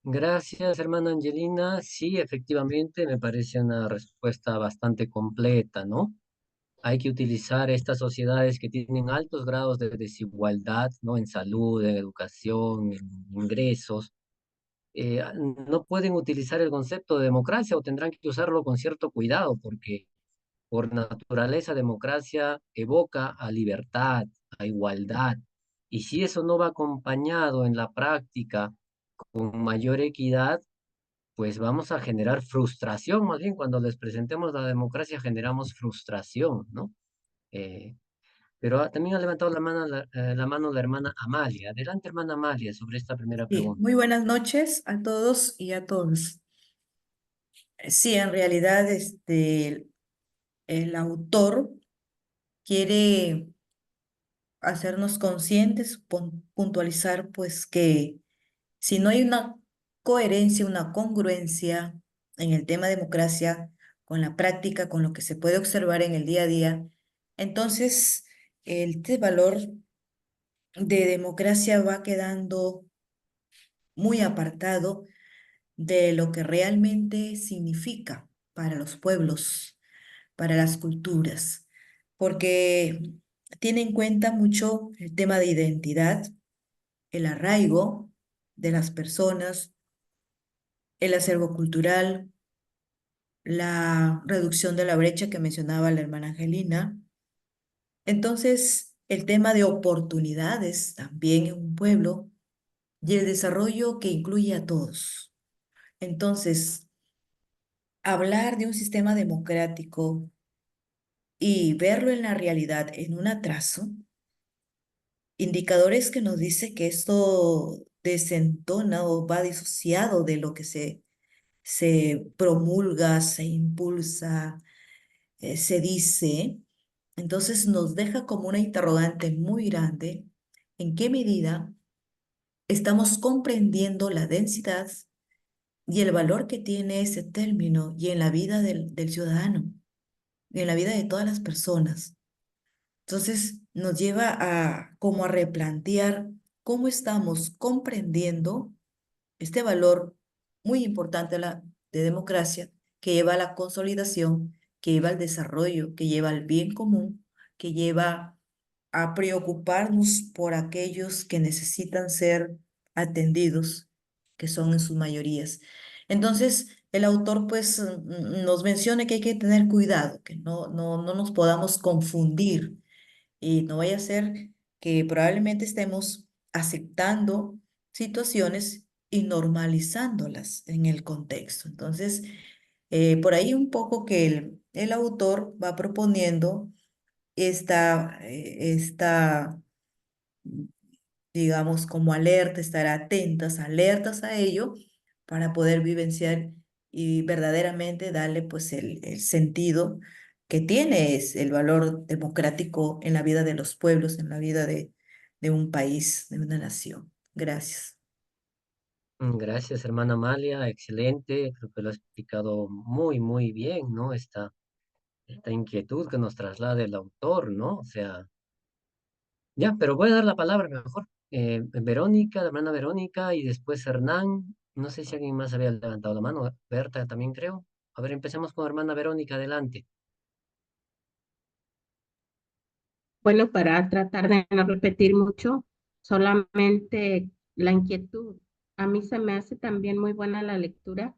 A: Gracias, hermana Angelina. Sí, efectivamente, me parece una respuesta bastante completa, ¿no? Hay que utilizar estas sociedades que tienen altos grados de desigualdad, ¿no? En salud, en educación, en ingresos. No pueden utilizar el concepto de democracia o tendrán que usarlo con cierto cuidado porque por naturaleza democracia evoca a libertad, a igualdad. Y si eso no va acompañado en la práctica con mayor equidad, pues vamos a generar frustración. Más bien, cuando les presentemos la democracia generamos frustración, ¿no? Eh, Pero también ha levantado la mano la hermana Amalia. Adelante, hermana Amalia, sobre esta primera
G: Sí,
A: pregunta.
G: muy buenas noches a todos y a todas. Sí, en realidad el autor quiere hacernos conscientes, puntualizar pues que si no hay una coherencia, una congruencia en el tema democracia con la práctica, con lo que se puede observar en el día a día, entonces este valor de democracia va quedando muy apartado de lo que realmente significa para los pueblos, para las culturas, porque tiene en cuenta mucho el tema de identidad, el arraigo de las personas, el acervo cultural, la reducción de la brecha que mencionaba la hermana Angelina. Entonces, el tema de oportunidades también en un pueblo y el desarrollo que incluye a todos. Entonces, hablar de un sistema democrático y verlo en la realidad en un atraso, indicadores que nos dice que esto desentona o va disociado de lo que se promulga, se impulsa, se dice, entonces nos deja como una interrogante muy grande en qué medida estamos comprendiendo la densidad y el valor que tiene ese término y en la vida del ciudadano y en la vida de todas las personas. Entonces nos lleva a como a replantear cómo estamos comprendiendo este valor muy importante de democracia que lleva a la consolidación, que lleva al desarrollo, que lleva al bien común, que lleva a preocuparnos por aquellos que necesitan ser atendidos, que son en sus mayorías. Entonces, el autor pues nos menciona que hay que tener cuidado, que no nos podamos confundir y no vaya a ser que probablemente estemos aceptando situaciones y normalizándolas en el contexto. Entonces, por ahí un poco que el autor va proponiendo esta, digamos, como alerta, estar alertas a ello para poder vivenciar y verdaderamente darle pues el sentido que tiene es el valor democrático en la vida de los pueblos, en la vida de un país, de una nación. Gracias.
A: Gracias, hermana Amalia. Excelente. Creo que lo ha explicado muy, muy bien, ¿no? Esta inquietud que nos traslada el autor, ¿no? O sea, ya, pero voy a dar la palabra mejor. Verónica, la hermana Verónica, y después Hernán. No sé si alguien más había levantado la mano. Berta también creo. A ver, empecemos con hermana Verónica, adelante.
B: Bueno, para tratar de no repetir mucho, solamente la inquietud. A mí se me hace también muy buena la lectura,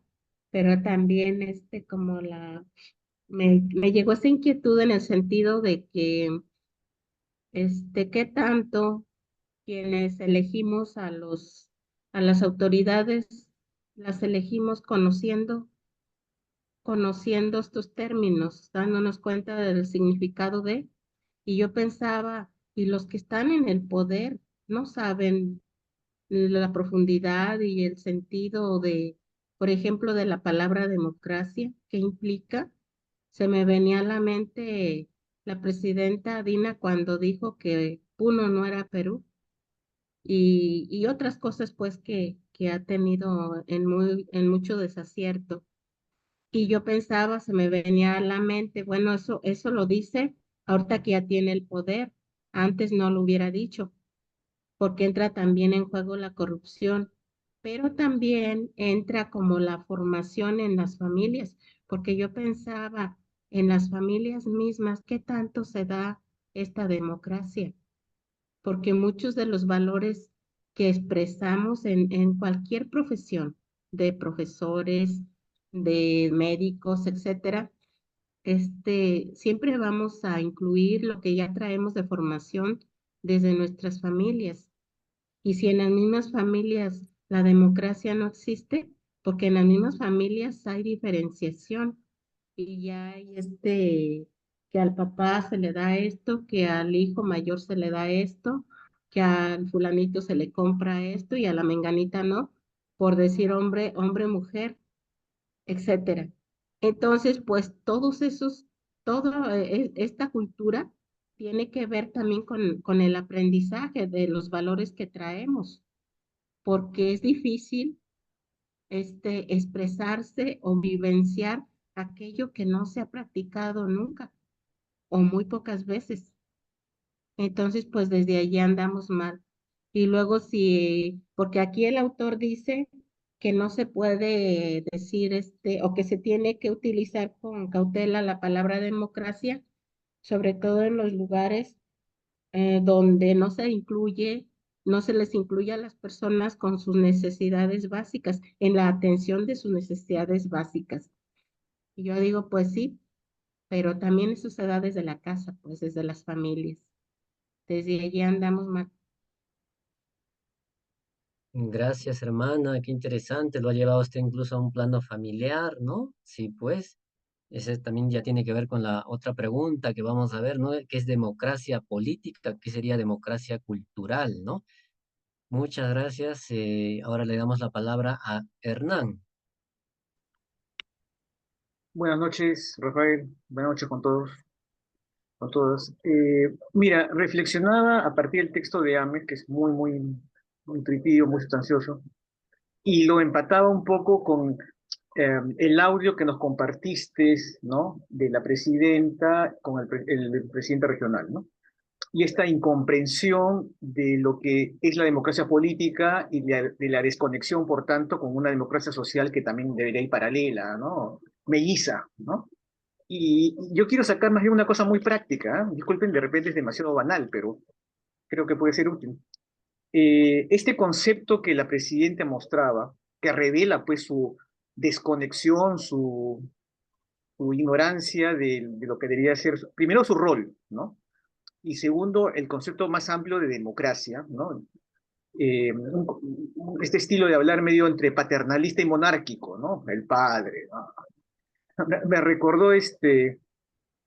B: pero también como me llegó esa inquietud en el sentido de que, qué tanto quienes elegimos a las autoridades, las elegimos conociendo estos términos, dándonos cuenta del significado y yo pensaba, y los que están en el poder no saben la profundidad y el sentido por ejemplo, de la palabra democracia, qué implica. Se me venía a la mente la presidenta Dina cuando dijo que Puno no era Perú y otras cosas pues que ha tenido en mucho desacierto. Y yo pensaba, se me venía a la mente, bueno, eso lo dice ahorita que ya tiene el poder, antes no lo hubiera dicho, porque entra también en juego la corrupción, pero también entra como la formación en las familias, porque yo pensaba en las familias mismas, ¿qué tanto se da esta democracia? Porque muchos de los valores que expresamos en cualquier profesión, de profesores, de médicos, etcétera, siempre vamos a incluir lo que ya traemos de formación desde nuestras familias. Y si en las mismas familias la democracia no existe, porque en las mismas familias hay diferenciación y ya hay que al papá se le da esto, que al hijo mayor se le da esto, que al fulanito se le compra esto y a la menganita no, por decir hombre, hombre, mujer, etcétera. Entonces, pues todos esos, toda esta cultura tiene que ver también con el aprendizaje de los valores que traemos, porque es difícil expresarse o vivenciar aquello que no se ha practicado nunca o muy pocas veces. Entonces, pues desde allí andamos mal. Y luego si, porque aquí el autor dice que no se puede decir o que se tiene que utilizar con cautela la palabra democracia, sobre todo en los lugares donde no se les incluye a las personas con sus necesidades básicas, en la atención de sus necesidades básicas. Y yo digo, pues sí, pero también eso se da desde la casa, pues desde las familias. Desde allí andamos mal.
A: Gracias, hermana, qué interesante. Lo ha llevado usted incluso a un plano familiar, ¿no? Sí, pues. Ese también ya tiene que ver con la otra pregunta que vamos a ver, ¿no? ¿Qué es democracia política? ¿Qué sería democracia cultural, ¿no? Muchas gracias. Ahora le damos la palabra a Hernán.
H: Buenas noches, Rafael. Buenas noches con todos, con todas. Mira, reflexionaba a partir del texto de Ame, que es muy intuitivo, muy sustancioso, y lo empataba un poco con el audio que nos compartiste, ¿no? De la presidenta con el presidente regional, ¿no? Y esta incomprensión de lo que es la democracia política y de la desconexión, por tanto, con una democracia social que también debería ir paralela, ¿no? Melliza, ¿no? Y yo quiero sacar más bien una cosa muy práctica, ¿eh? Disculpen, de repente es demasiado banal, pero creo que puede ser útil. Este concepto que la presidenta mostraba, que revela pues su desconexión, su ignorancia de lo que debería ser, primero su rol, ¿no? Y segundo, el concepto más amplio de democracia, ¿no? Este estilo de hablar medio entre paternalista y monárquico, ¿no? El padre, ¿no? Me recordó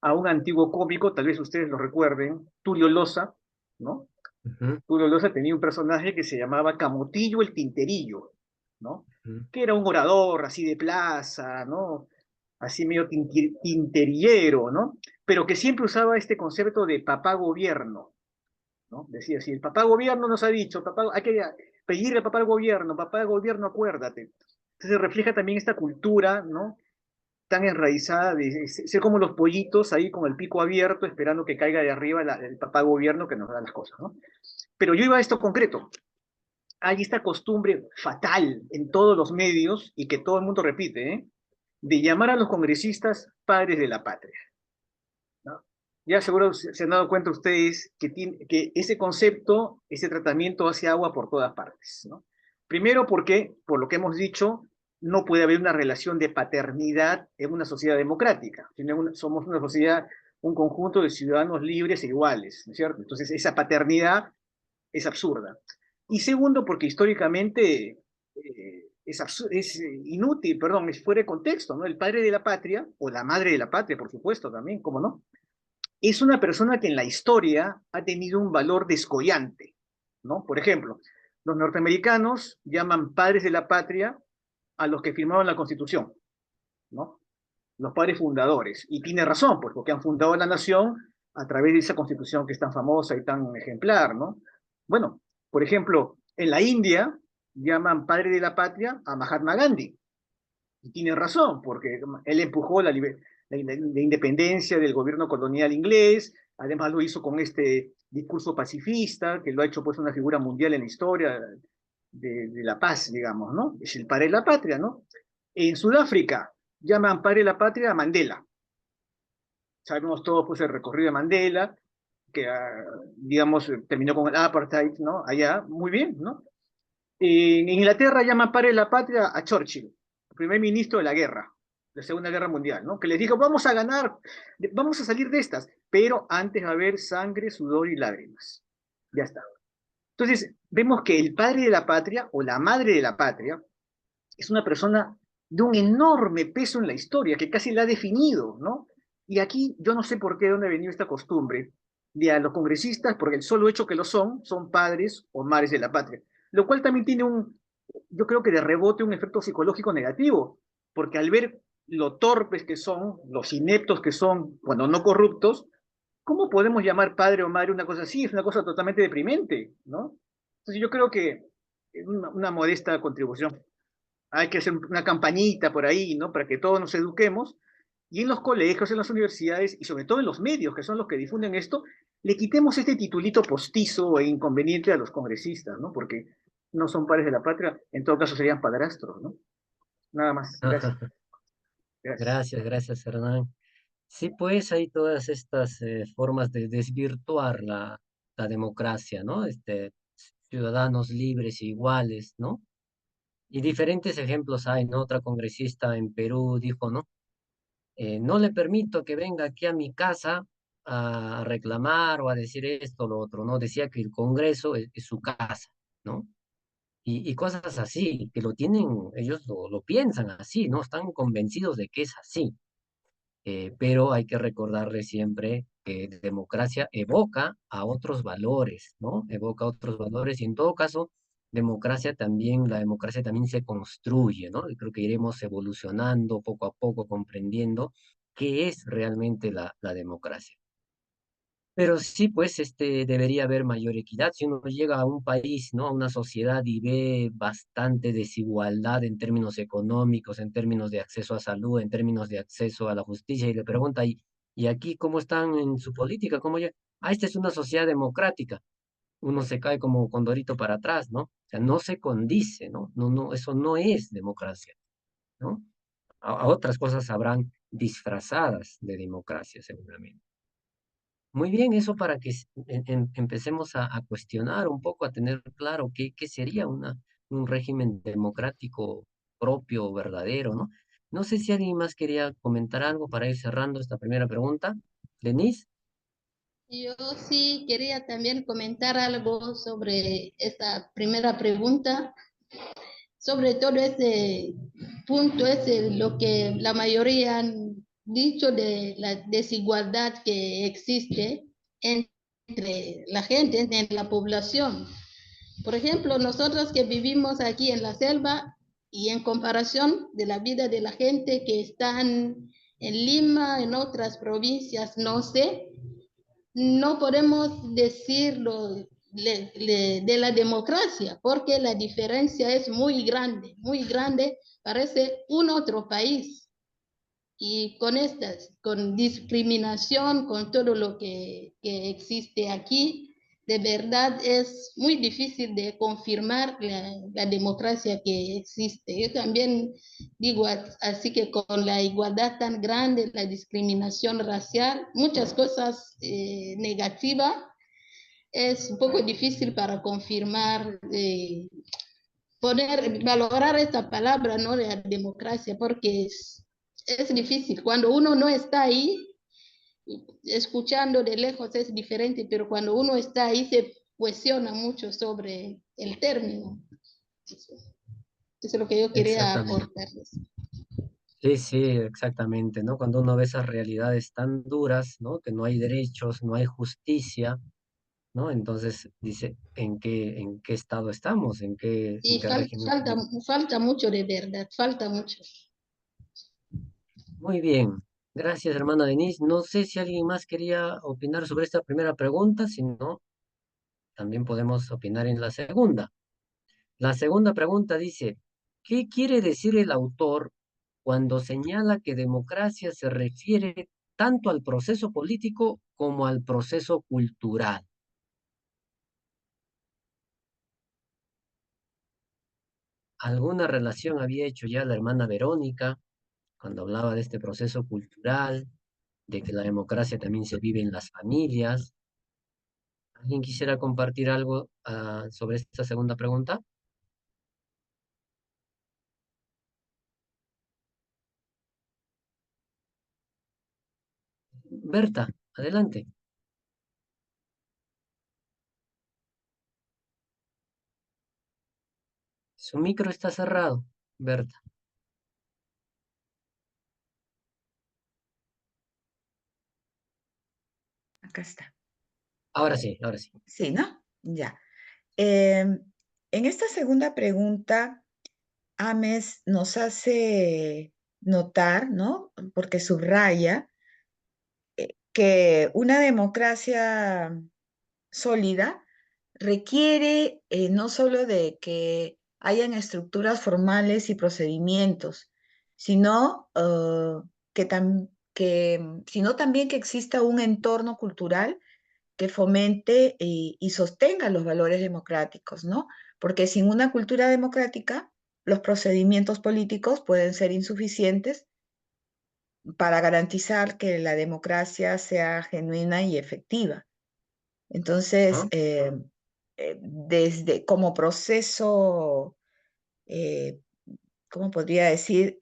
H: a un antiguo cómico, tal vez ustedes lo recuerden, Tulio Loza, ¿no?
A: Ujú,
H: Tulio Loza tenía un personaje que se llamaba Camotillo el Tinterillo, ¿no?
A: ujú.
H: Que era un orador así de plaza, ¿no? Así medio tinterillero, ¿no? Pero que siempre usaba este concepto de papá gobierno, ¿no? Decía así, el papá gobierno nos ha dicho, papá, hay que pedirle al papá gobierno, acuérdate. Entonces refleja también esta cultura, ¿no? Tan enraizada de ser como los pollitos ahí con el pico abierto esperando que caiga de arriba el papá gobierno que nos da las cosas, ¿no? Pero yo iba a esto concreto. Hay esta costumbre fatal en todos los medios y que todo el mundo repite, ¿eh? De llamar a los congresistas padres de la patria, ¿no? Ya seguro se han dado cuenta ustedes que ese concepto, ese tratamiento hace agua por todas partes, ¿no? Primero porque, por lo que hemos dicho, no puede haber una relación de paternidad en una sociedad democrática. Somos una sociedad, un conjunto de ciudadanos libres e iguales, ¿no es cierto? Entonces esa paternidad es absurda. Y segundo, porque históricamente es inútil, perdón, es fuera de contexto, ¿no? El padre de la patria, o la madre de la patria, por supuesto, también, ¿cómo no? Es una persona que en la historia ha tenido un valor descollante, ¿no? Por ejemplo, los norteamericanos llaman padres de la patria a los que firmaron la Constitución, ¿no? Los padres fundadores. Y tiene razón, pues, porque han fundado la nación a través de esa Constitución que es tan famosa y tan ejemplar, ¿no? Bueno, por ejemplo, en la India llaman padre de la patria a Mahatma Gandhi. Y tiene razón, porque él empujó la independencia del gobierno colonial inglés, además lo hizo con este discurso pacifista, que lo ha hecho pues una figura mundial en la historia de la paz, digamos, ¿no? Es el padre de la patria, ¿no? En Sudáfrica llaman padre de la patria a Mandela. Sabemos todos pues el recorrido de Mandela, que digamos terminó con el apartheid, ¿no? Allá, muy bien, ¿no? En Inglaterra llaman padre de la patria a Churchill, primer ministro de la guerra, de la Segunda Guerra Mundial, ¿no? Que les dijo, vamos a ganar, vamos a salir de estas, pero antes va a haber sangre, sudor y lágrimas. Ya está. Entonces, vemos que el padre de la patria o la madre de la patria es una persona de un enorme peso en la historia, que casi la ha definido, ¿no? Y aquí yo no sé por qué, de dónde ha venido esta costumbre de a los congresistas, por el solo hecho que lo son padres o madres de la patria. Lo cual también tiene yo creo que de rebote, un efecto psicológico negativo, porque al ver lo torpes que son, los ineptos que son, cuando no corruptos, ¿cómo podemos llamar padre o madre una cosa así? Es una cosa totalmente deprimente, ¿no? Entonces yo creo que es una modesta contribución. Hay que hacer una campañita por ahí, ¿no? Para que todos nos eduquemos y en los colegios, en las universidades y sobre todo en los medios, que son los que difunden esto, le quitemos este titulito postizo e inconveniente a los congresistas, ¿no? Porque no son padres de la patria, en todo caso serían padrastros, ¿no? Nada más. Gracias. Gracias.
A: Gracias, gracias, Hernán. Sí, pues hay todas estas formas de desvirtuar la democracia, ¿no? Ciudadanos libres e iguales, ¿no? Y diferentes ejemplos hay, ¿no? Otra congresista en Perú dijo, ¿no? No le permito que venga aquí a mi casa a reclamar o a decir esto o lo otro, ¿no? Decía que el Congreso es su casa, ¿no? Y cosas así, que lo tienen, ellos lo piensan así, ¿no? Están convencidos de que es así. Pero hay que recordarle siempre que democracia evoca a otros valores, ¿no? Evoca otros valores y en todo caso, la democracia también se construye, ¿no? Y creo que iremos evolucionando poco a poco, comprendiendo qué es realmente la democracia. Pero sí, pues, debería haber mayor equidad. Si uno llega a un país, ¿no? A una sociedad y ve bastante desigualdad en términos económicos, en términos de acceso a salud, en términos de acceso a la justicia, y le pregunta, ¿y aquí cómo están en su política? ¿Cómo ya? Ah, esta es una sociedad democrática. Uno se cae como condorito para atrás, ¿no? O sea, no se condice, ¿no? No, no, eso no es democracia, ¿no? A otras cosas habrán disfrazadas de democracia, seguramente. Muy bien, eso para que empecemos a cuestionar un poco, a tener claro qué sería un régimen democrático propio, verdadero, ¿no? No sé si alguien más quería comentar algo para ir cerrando esta primera pregunta. Denise,
I: Yo sí quería también comentar algo sobre esta primera pregunta, sobre todo ese punto, es lo que la mayoría han dicho de la desigualdad que existe entre la gente, entre la población. Por ejemplo, nosotros que vivimos aquí en la selva y en comparación de la vida de la gente que están en Lima, en otras provincias, no sé, no podemos decirlo de la democracia, porque la diferencia es muy grande, parece un otro país. Y con estas, con discriminación, con todo lo que existe aquí, de verdad es muy difícil de confirmar la democracia que existe. Yo también digo así que con la igualdad tan grande, la discriminación racial, muchas cosas negativas, es un poco difícil para confirmar, valorar esta palabra, ¿no? De la democracia, porque es difícil. Cuando uno no está ahí, escuchando de lejos es diferente, pero cuando uno está ahí se cuestiona mucho sobre el término. Eso es lo que yo quería
A: exactamente.
I: aportarles.
A: Sí, sí, exactamente, ¿no? Cuando uno ve esas realidades tan duras, ¿no? Que no hay derechos, no hay justicia, ¿no? Entonces dice, ¿en qué estado estamos? ¿En
I: Y
A: qué régimen jurídico?
I: falta mucho de verdad, falta mucho.
A: Muy bien, gracias hermana Denise. No sé si alguien más quería opinar sobre esta primera pregunta, si no, también podemos opinar en la segunda. La segunda pregunta dice, ¿qué quiere decir el autor cuando señala que democracia se refiere tanto al proceso político como al proceso cultural? ¿Alguna relación había hecho ya la hermana Verónica cuando hablaba de este proceso cultural, de que la democracia también se vive en las familias? ¿Alguien quisiera compartir algo sobre esta segunda pregunta? Berta, adelante. Su micro está cerrado, Berta.
J: Acá está.
A: Ahora sí, ahora sí.
J: Sí, ¿no? Ya. En esta segunda pregunta, Ames nos hace notar, ¿no? Porque subraya que una democracia sólida requiere no solo de que hayan estructuras formales y procedimientos, sino, sino también que exista un entorno cultural que fomente y sostenga los valores democráticos, ¿no? Porque sin una cultura democrática, los procedimientos políticos pueden ser insuficientes para garantizar que la democracia sea genuina y efectiva. Entonces,
A: ¿Ah?
J: desde como proceso, eh, ¿cómo podría decir?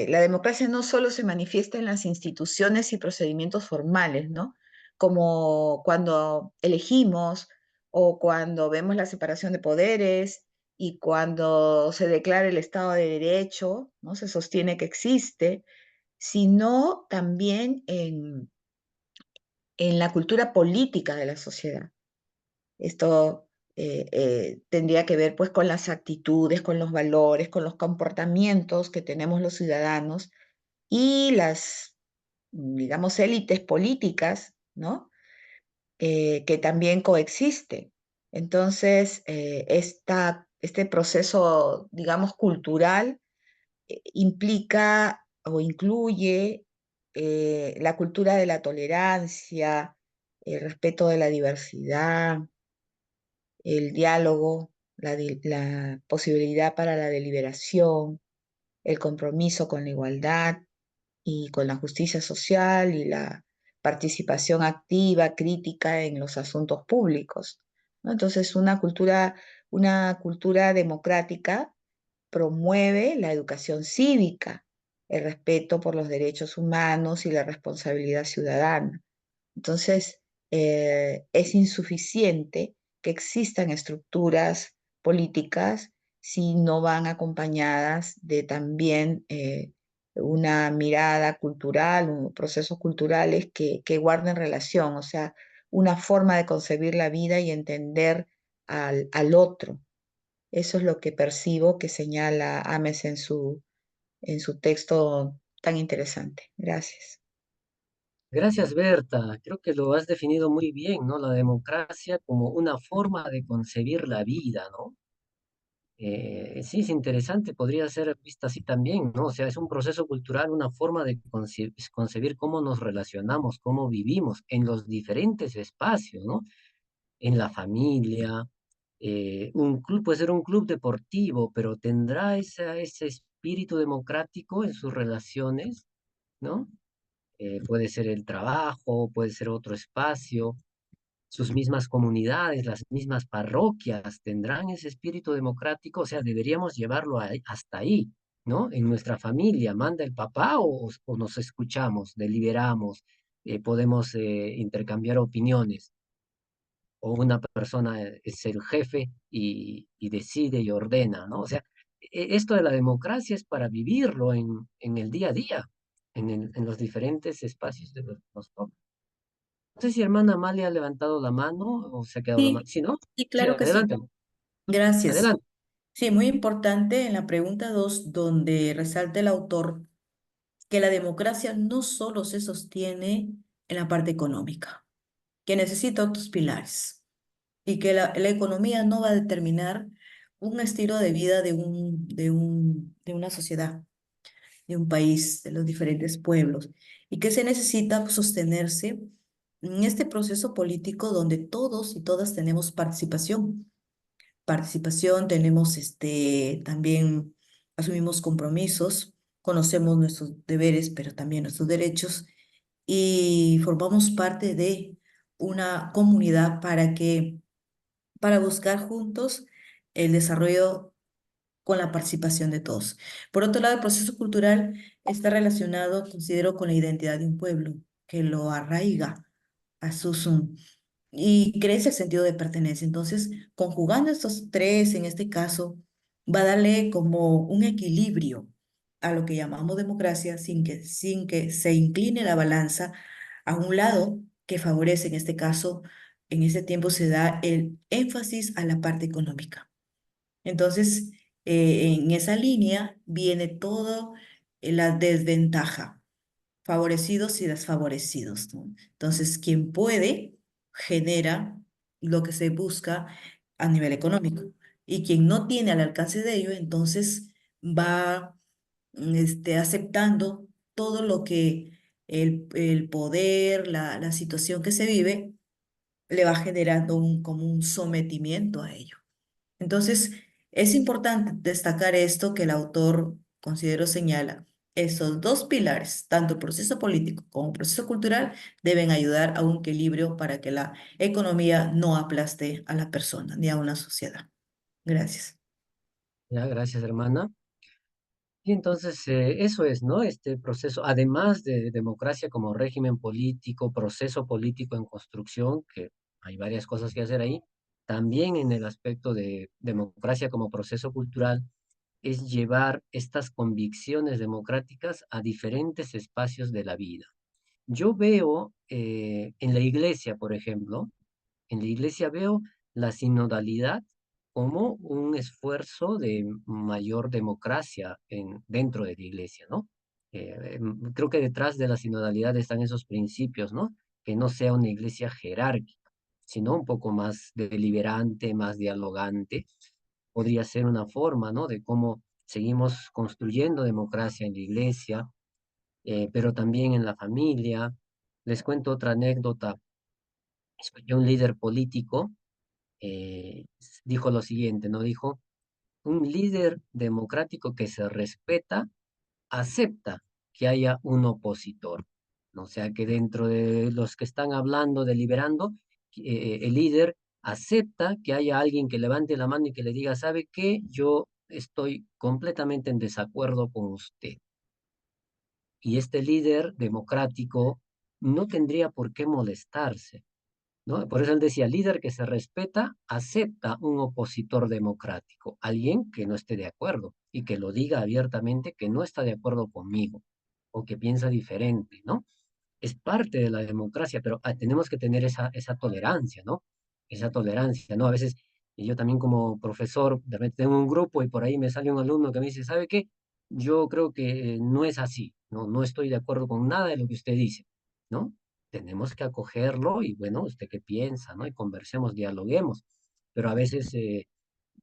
J: La democracia no solo se manifiesta en las instituciones y procedimientos formales, ¿no? Como cuando elegimos o cuando vemos la separación de poderes y cuando se declara el Estado de Derecho, ¿no? Se sostiene que existe, sino también en la cultura política de la sociedad. Esto tendría que ver pues con las actitudes, con los valores, con los comportamientos que tenemos los ciudadanos y las, digamos, élites políticas, ¿no? Que también coexisten. Entonces, este proceso, digamos, cultural implica o incluye la cultura de la tolerancia, el respeto de la diversidad, el diálogo, la posibilidad para la deliberación, el compromiso con la igualdad y con la justicia social y la participación activa, crítica en los asuntos públicos, ¿no? Entonces, una cultura democrática promueve la educación cívica, el respeto por los derechos humanos y la responsabilidad ciudadana. Entonces, es insuficiente que existan estructuras políticas si no van acompañadas de también una mirada cultural, procesos culturales que guarden relación, o sea, una forma de concebir la vida y entender al otro. Eso es lo que percibo que señala Ames en su texto tan interesante. Gracias.
A: Gracias, Berta. Creo que lo has definido muy bien, ¿no? La democracia como una forma de concebir la vida, ¿no? Sí, es interesante, podría ser vista así también, ¿no? O sea, es un proceso cultural, una forma de concebir cómo nos relacionamos, cómo vivimos en los diferentes espacios, ¿no? En la familia, un club puede ser un club deportivo, pero tendrá ese espíritu democrático en sus relaciones, ¿no? Puede ser el trabajo, puede ser otro espacio, sus mismas comunidades, las mismas parroquias tendrán ese espíritu democrático, o sea, deberíamos llevarlo hasta ahí, ¿no? En nuestra familia, ¿manda el papá o nos escuchamos, deliberamos, podemos intercambiar opinioes? O una persona es el jefe y decide y ordena, ¿no? O sea, esto de la democracia es para vivirlo en el día a día, en los diferentes espacios de los toca. No sé si hermana Amalia ha levantado la mano o se ha quedado la mano.
G: Sí,
A: Si no,
G: sí,
A: sí,
G: claro que sí.
A: adelante,
G: Gracias.
A: adelante.
G: Sí, muy importante en la pregunta 2, donde resalta el autor que la democracia no solo se sostiene en la parte económica, que necesita otros pilares y que la economía no va a determinar un estilo de vida de una sociedad, de un país, de los diferentes pueblos, y que se necesita sostenerse en este proceso político donde todos y todas tenemos participación, tenemos también asumimos compromisos, conocemos nuestros deberes, pero también nuestros derechos y formamos parte de una comunidad para buscar juntos el desarrollo con la participación de todos. Por otro lado, el proceso cultural está relacionado, considero, con la identidad de un pueblo, que lo arraiga a y crece el sentido de pertenencia. Entonces, conjugando estos tres, en este caso, va a darle como un equilibrio a lo que llamamos democracia sin que se incline la balanza a un lado que favorece, en este caso, en este tiempo se da el énfasis a la parte económica. Entonces, en esa línea viene todo la desventaja, favorecidos y desfavorecidos, ¿no? Entonces, quien puede genera lo que se busca a nivel económico y quien no tiene al alcance de ello, entonces va aceptando todo lo que el poder, la situación que se vive, le va generando como un sometimiento a ello. Entonces, es importante destacar esto que el autor, considero, señala. Estos dos pilares, tanto el proceso político como el proceso cultural, deben ayudar a un equilibrio para que la economía no aplaste a la persona ni a una sociedad. Gracias.
A: Ya, gracias, hermana. Y entonces, eso es, ¿no? Este proceso, además de democracia como régimen político, proceso político en construcción, que hay varias cosas que hacer ahí, también en el aspecto de democracia como proceso cultural, es llevar estas convicciones democráticas a diferentes espacios de la vida. Yo veo en la iglesia, por ejemplo, en la iglesia veo la sinodalidad como un esfuerzo de mayor democracia dentro de la iglesia, ¿no? Creo que detrás de la sinodalidad están esos principios, ¿no? Que no sea una iglesia jerárquica, sino un poco más deliberante, más dialogante. Podría ser una forma, ¿no? De cómo seguimos construyendo democracia en la iglesia, pero también en la familia. Les cuento otra anécdota. Escuché un líder político dijo lo siguiente, ¿no? Dijo, un líder democrático que se respeta acepta que haya un opositor, ¿no? O sea, que dentro de los que están hablando, deliberando, el líder acepta que haya alguien que levante la mano y que le diga, ¿sabe qué? Yo estoy completamente en desacuerdo con usted. Y este líder democrático no tendría por qué molestarse, ¿no? Por eso él decía, líder que se respeta, acepta un opositor democrático, alguien que no esté de acuerdo y que lo diga abiertamente que no está de acuerdo conmigo o que piensa diferente, ¿no? Es parte de la democracia, pero tenemos que tener esa tolerancia, ¿no? Esa tolerancia, ¿no? A veces, y yo también como profesor, de repente tengo un grupo y por ahí me sale un alumno que me dice, ¿sabe qué? Yo creo que no es así, ¿no? No estoy de acuerdo con nada de lo que usted dice, ¿no? Tenemos que acogerlo y bueno, ¿usted qué piensa, no? Y conversemos, dialoguemos, pero a veces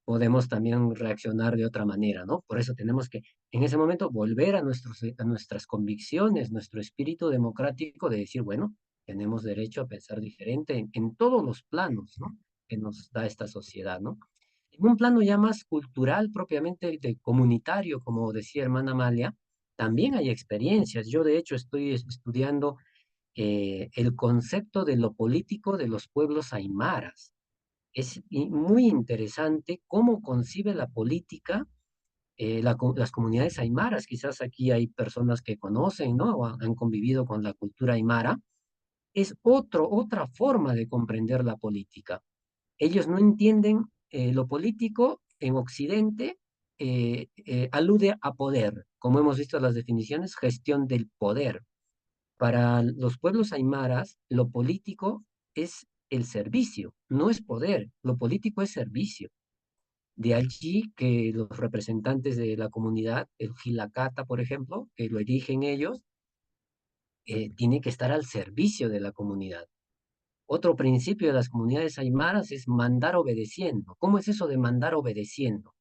A: podemos también reaccionar de otra manera, ¿no? Por eso tenemos que en ese momento volver a nuestras convicciones, nuestro espíritu democrático de decir, bueno, tenemos derecho a pensar diferente en todos los planos, ¿no? Que nos da esta sociedad, ¿no? En un plano ya más cultural, propiamente de comunitario, como decía hermana Amalia, también hay experiencias. Yo, de hecho, estoy estudiando el concepto de lo político de los pueblos aymaras. Es muy interesante cómo concibe la política las comunidades aymaras. Quizás aquí hay personas que conocen, ¿no? O han convivido con la cultura aymara. Es otra forma de comprender la política. Ellos no entienden lo político en Occidente, alude a poder, como hemos visto en las definiciones, gestión del poder. Para los pueblos aymaras, lo político es el servicio, no es poder, lo político es servicio. De allí que los representantes de la comunidad, el Gilacata, por ejemplo, que lo eligen ellos, tiene que estar al servicio de la comunidad. Otro principio de las comunidades aymaras es mandar obedeciendo. ¿Cómo es eso de mandar obedeciendo?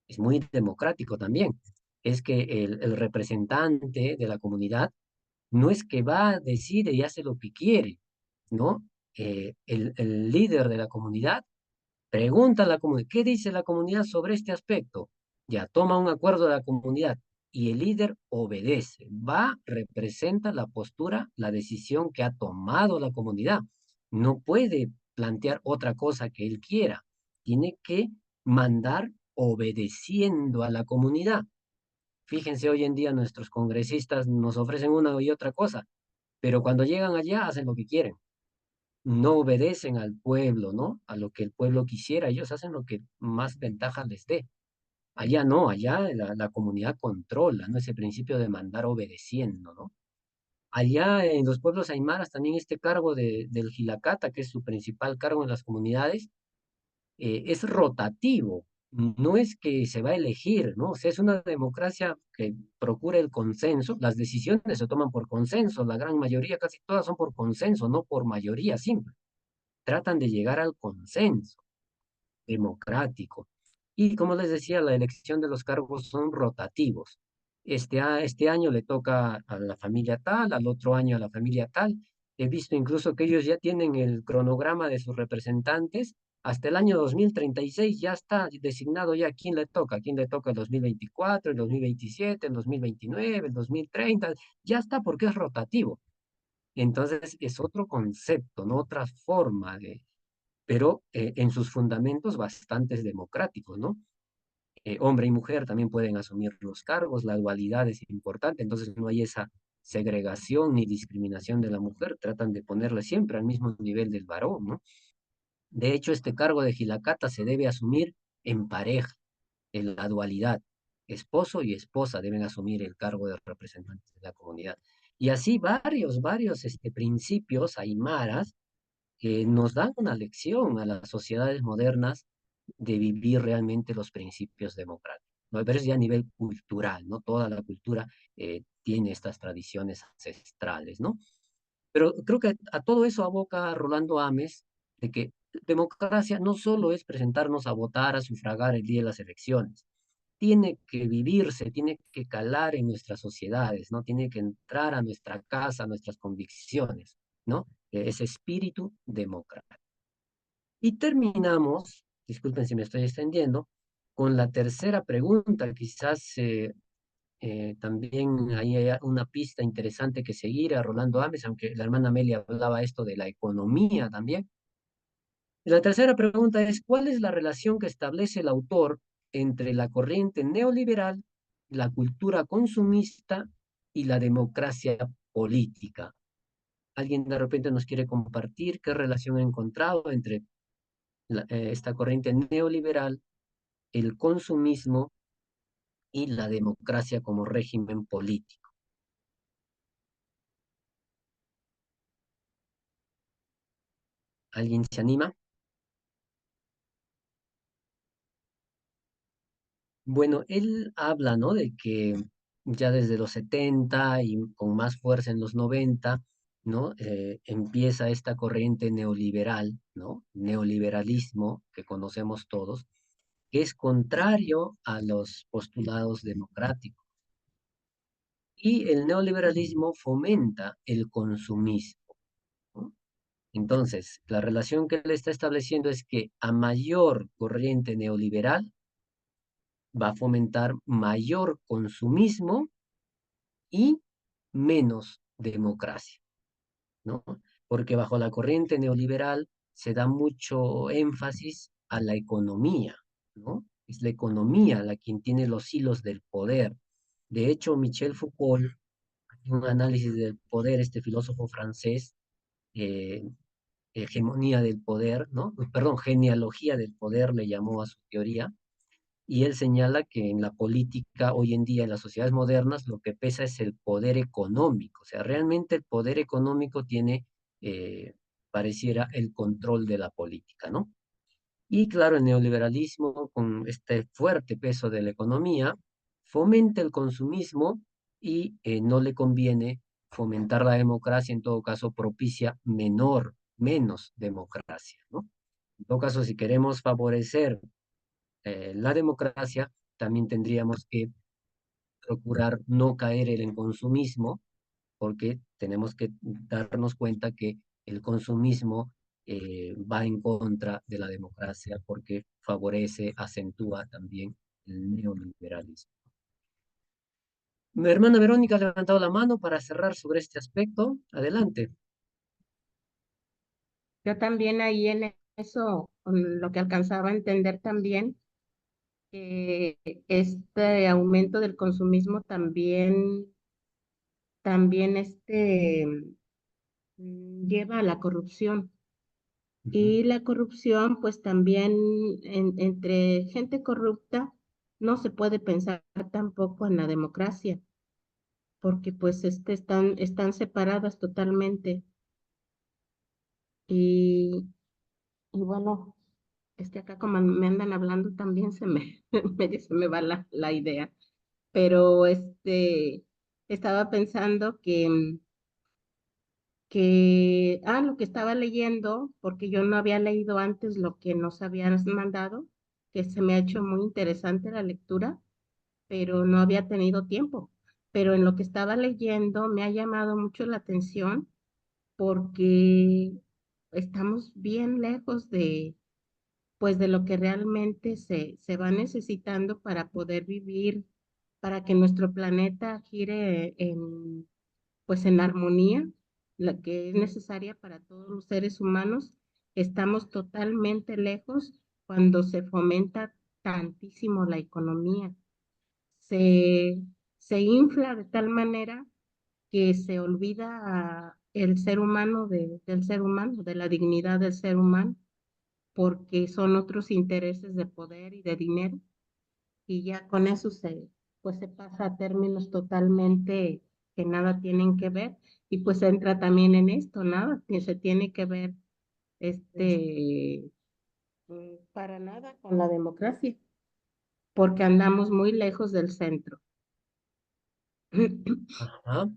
A: Es muy democrático también. Es que el representante de la comunidad no es que va, decide y hace lo que quiere, ¿no? El líder de la comunidad pregunta a la comunidad, ¿qué dice la comunidad sobre este aspecto? Ya toma un acuerdo de la comunidad y el líder obedece, va, representa la postura, la decisión que ha tomado la comunidad. No puede plantear otra cosa que él quiera, tiene que mandar obedeciendo a la comunidad. Fíjense, hoy en día nuestros congresistas nos ofrecen una y otra cosa, pero cuando llegan allá hacen lo que quieren, no obedecen al pueblo, ¿no? A lo que el pueblo quisiera, ellos hacen lo que más ventaja les dé. Allá no, allá la comunidad controla, ¿no? Ese principio de mandar obedeciendo, ¿no? Allá en los pueblos aymaras también este cargo del Jilacata, que es su principal cargo en las comunidades, es rotativo, no es que se va a elegir, ¿no? O sea, es una democracia que procura el consenso, las decisiones se toman por consenso, la gran mayoría, casi todas son por consenso, no por mayoría simple. Tratan de llegar al consenso democrático. Y como les decía, la elección de los cargos son rotativos. Este año le toca a la familia tal, al otro año a la familia tal. He visto incluso que ellos ya tienen el cronograma de sus representantes. Hasta el año 2036 ya está designado ya quién le toca el 2024, el 2027, el 2029, el 2030, ya está porque es rotativo. Entonces es otro concepto, ¿no? Otra forma pero en sus fundamentos bastante democráticos, ¿no? Hombre y mujer también pueden asumir los cargos, la dualidad es importante, entonces no hay esa segregación ni discriminación de la mujer, tratan de ponerle siempre al mismo nivel del varón, ¿no? De hecho, este cargo de Jilacata se debe asumir en pareja, en la dualidad. Esposo y esposa deben asumir el cargo de representantes de la comunidad. Y así varios principios aymaras que nos dan una lección a las sociedades modernas de vivir realmente los principios democráticos, ¿no? Pero es ya a nivel cultural, ¿no? Toda la cultura tiene estas tradiciones ancestrales, ¿no? Pero creo que a todo eso aboca Rolando Ames, de que democracia no solo es presentarnos a votar, a sufragar el día de las elecciones, tiene que vivirse, tiene que calar en nuestras sociedades, ¿no? Tiene que entrar a nuestra casa, a nuestras convicciones, ¿no? Ese espíritu democrático. Y terminamos, disculpen si me estoy extendiendo, con la tercera pregunta. Quizás también ahí hay una pista interesante que seguir a Rolando Ames, aunque la hermana Amelia hablaba esto de la economía también. La tercera pregunta es, ¿cuál es la relación que establece el autor entre la corriente neoliberal, la cultura consumista y la democracia política? ¿Alguien de repente nos quiere compartir qué relación ha encontrado entre esta corriente neoliberal, el consumismo y la democracia como régimen político? ¿Alguien se anima? Bueno, él habla, ¿no? De que ya desde los 70 y con más fuerza en los 90, ¿no? Empieza esta corriente neoliberal, ¿no? Neoliberalismo que conocemos todos, que es contrario a los postulados democráticos. Y el neoliberalismo fomenta el consumismo, ¿no? Entonces, la relación que él está estableciendo es que a mayor corriente neoliberal va a fomentar mayor consumismo y menos democracia, ¿no? Porque bajo la corriente neoliberal se da mucho énfasis a la economía, ¿no? Es la economía la quien tiene los hilos del poder. De hecho, Michel Foucault, un análisis del poder, este filósofo francés, eh, hegemonía del poder, ¿no? Perdón, genealogía del poder le llamó a su teoría, y él señala que en la política hoy en día, en las sociedades modernas, lo que pesa es el poder económico. O sea, realmente el poder económico tiene, pareciera, el control de la política, ¿no? Y claro, el neoliberalismo, con este fuerte peso de la economía, fomenta el consumismo y no le conviene fomentar la democracia, en todo caso propicia menos democracia, ¿no? En todo caso, si queremos favorecer la democracia, también tendríamos que procurar no caer en el consumismo, porque tenemos que darnos cuenta que el consumismo va en contra de la democracia porque favorece, acentúa también el neoliberalismo. Mi hermana Verónica ha levantado la mano para cerrar sobre este aspecto. Adelante.
B: Yo también ahí en eso, lo que alcanzaba a entender también, que este aumento del consumismo también lleva a la corrupción. Y la corrupción, pues también entre gente corrupta no se puede pensar tampoco en la democracia, porque pues están separadas totalmente. Y, y bueno, acá como me andan hablando también medio se me va la idea. Pero estaba pensando lo que estaba leyendo, porque yo no había leído antes lo que nos habían mandado, que se me ha hecho muy interesante la lectura, pero no había tenido tiempo. Pero en lo que estaba leyendo me ha llamado mucho la atención porque estamos bien lejos pues de lo que realmente se va necesitando para poder vivir, para que nuestro planeta gire pues en armonía, la que es necesaria para todos los seres humanos. Estamos totalmente lejos cuando se fomenta tantísimo la economía. Se, se infla de tal manera que se olvida el ser humano del ser humano, de la dignidad del ser humano, porque son otros intereses de poder y de dinero, y ya con eso pues se pasa a términos totalmente que nada tienen que ver, y pues entra también en esto, nada, que se tiene que ver para nada con la democracia, porque andamos muy lejos del centro.
A: Ajá.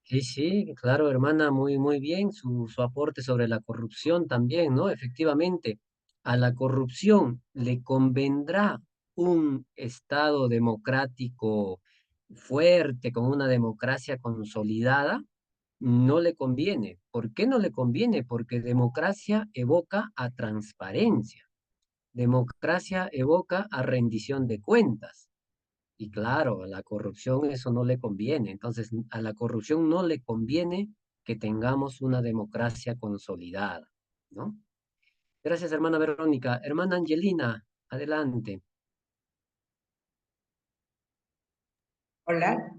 A: Sí, sí, claro, hermana, muy, muy bien su aporte sobre la corrupción también, ¿no? Efectivamente, a la corrupción le convendrá un Estado democrático fuerte, con una democracia consolidada, no le conviene. ¿Por qué no le conviene? Porque democracia evoca a transparencia, democracia evoca a rendición de cuentas. Y claro, a la corrupción eso no le conviene. Entonces, a la corrupción no le conviene que tengamos una democracia consolidada, ¿no? Gracias, hermana Verónica. Hermana Angelina, adelante.
F: Hola.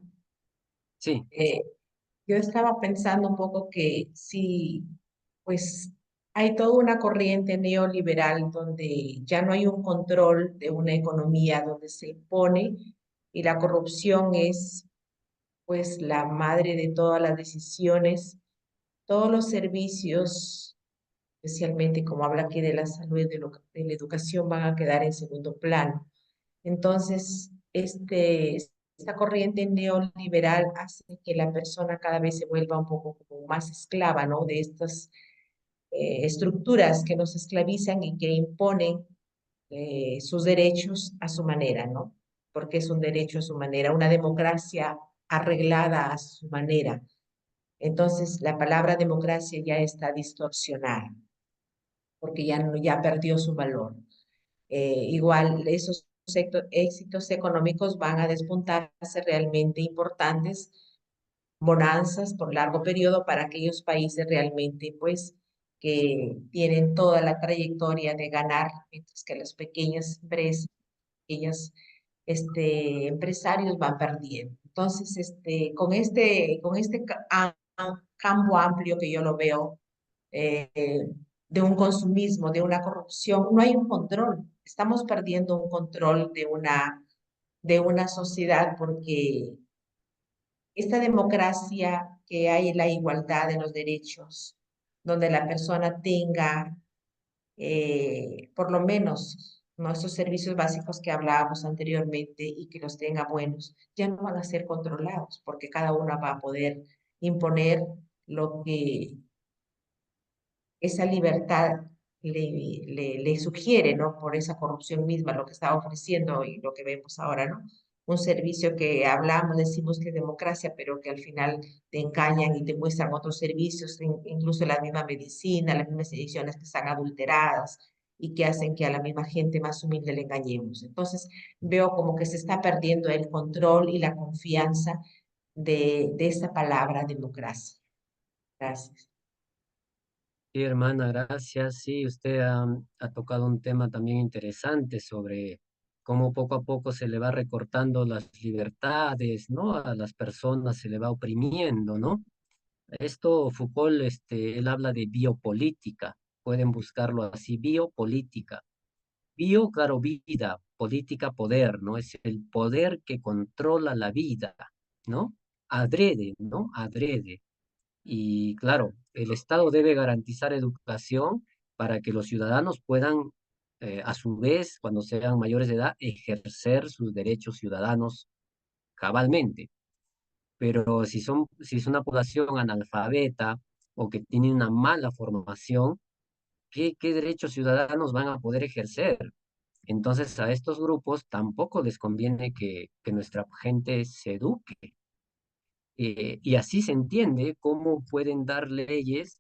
A: Sí,
F: Eh, yo estaba pensando un poco que sí, pues hay toda una corriente neoliberal donde ya no hay un control de una economía, donde se impone y la corrupción es pues la madre de todas las decisiones, todos los servicios, especialmente como habla aquí de la salud y de la educación, van a quedar en segundo plano. Entonces, esta corriente neoliberal hace que la persona cada vez se vuelva un poco como más esclava, ¿no? De estas estructuras que nos esclavizan y que imponen sus derechos a su manera, ¿no? Porque es un derecho a su manera, una democracia arreglada a su manera. Entonces, la palabra democracia ya está distorsionada, porque ya perdió su valor. Igual, esos éxitos económicos van a despuntarse realmente importantes, bonanzas por largo periodo para aquellos países realmente, pues, que tienen toda la trayectoria de ganar, mientras que las pequeñas empresas, pequeños empresarios van perdiendo. Entonces, campo amplio que yo lo veo, de un consumismo, de una corrupción, no hay un control. Estamos perdiendo un control de una sociedad porque esta democracia que hay en la igualdad de los derechos, donde la persona tenga por lo menos nuestros servicios básicos que hablábamos anteriormente y que los tenga buenos, ya no van a ser controlados porque cada una va a poder imponer lo que esa libertad le sugiere, ¿no? Por esa corrupción misma, lo que está ofreciendo y lo que vemos ahora, ¿no? Un servicio que hablamos, decimos que es democracia, pero que al final te engañan y te muestran otros servicios, incluso la misma medicina, las mismas ediciones que están adulteradas y que hacen que a la misma gente más humilde le engañemos. Entonces, veo como que se está perdiendo el control y la confianza de esa palabra democracia. Gracias.
A: sí, hermana, gracias. Sí, usted ha tocado un tema también interesante sobre cómo poco a poco se le va recortando las libertades, ¿no? A las personas se le va oprimiendo, ¿no? Esto Foucault, él habla de biopolítica, pueden buscarlo así, biopolítica. Bio, claro, vida, política, poder, ¿no? Es el poder que controla la vida. ¿no? Adrede, ¿no? Adrede. Y claro, el Estado debe garantizar educación para que los ciudadanos puedan, a su vez, cuando sean mayores de edad, ejercer sus derechos ciudadanos cabalmente. Pero si es una población analfabeta o que tiene una mala formación, ¿qué derechos ciudadanos van a poder ejercer? Entonces a estos grupos tampoco les conviene que nuestra gente se eduque. Y así se entiende cómo pueden dar leyes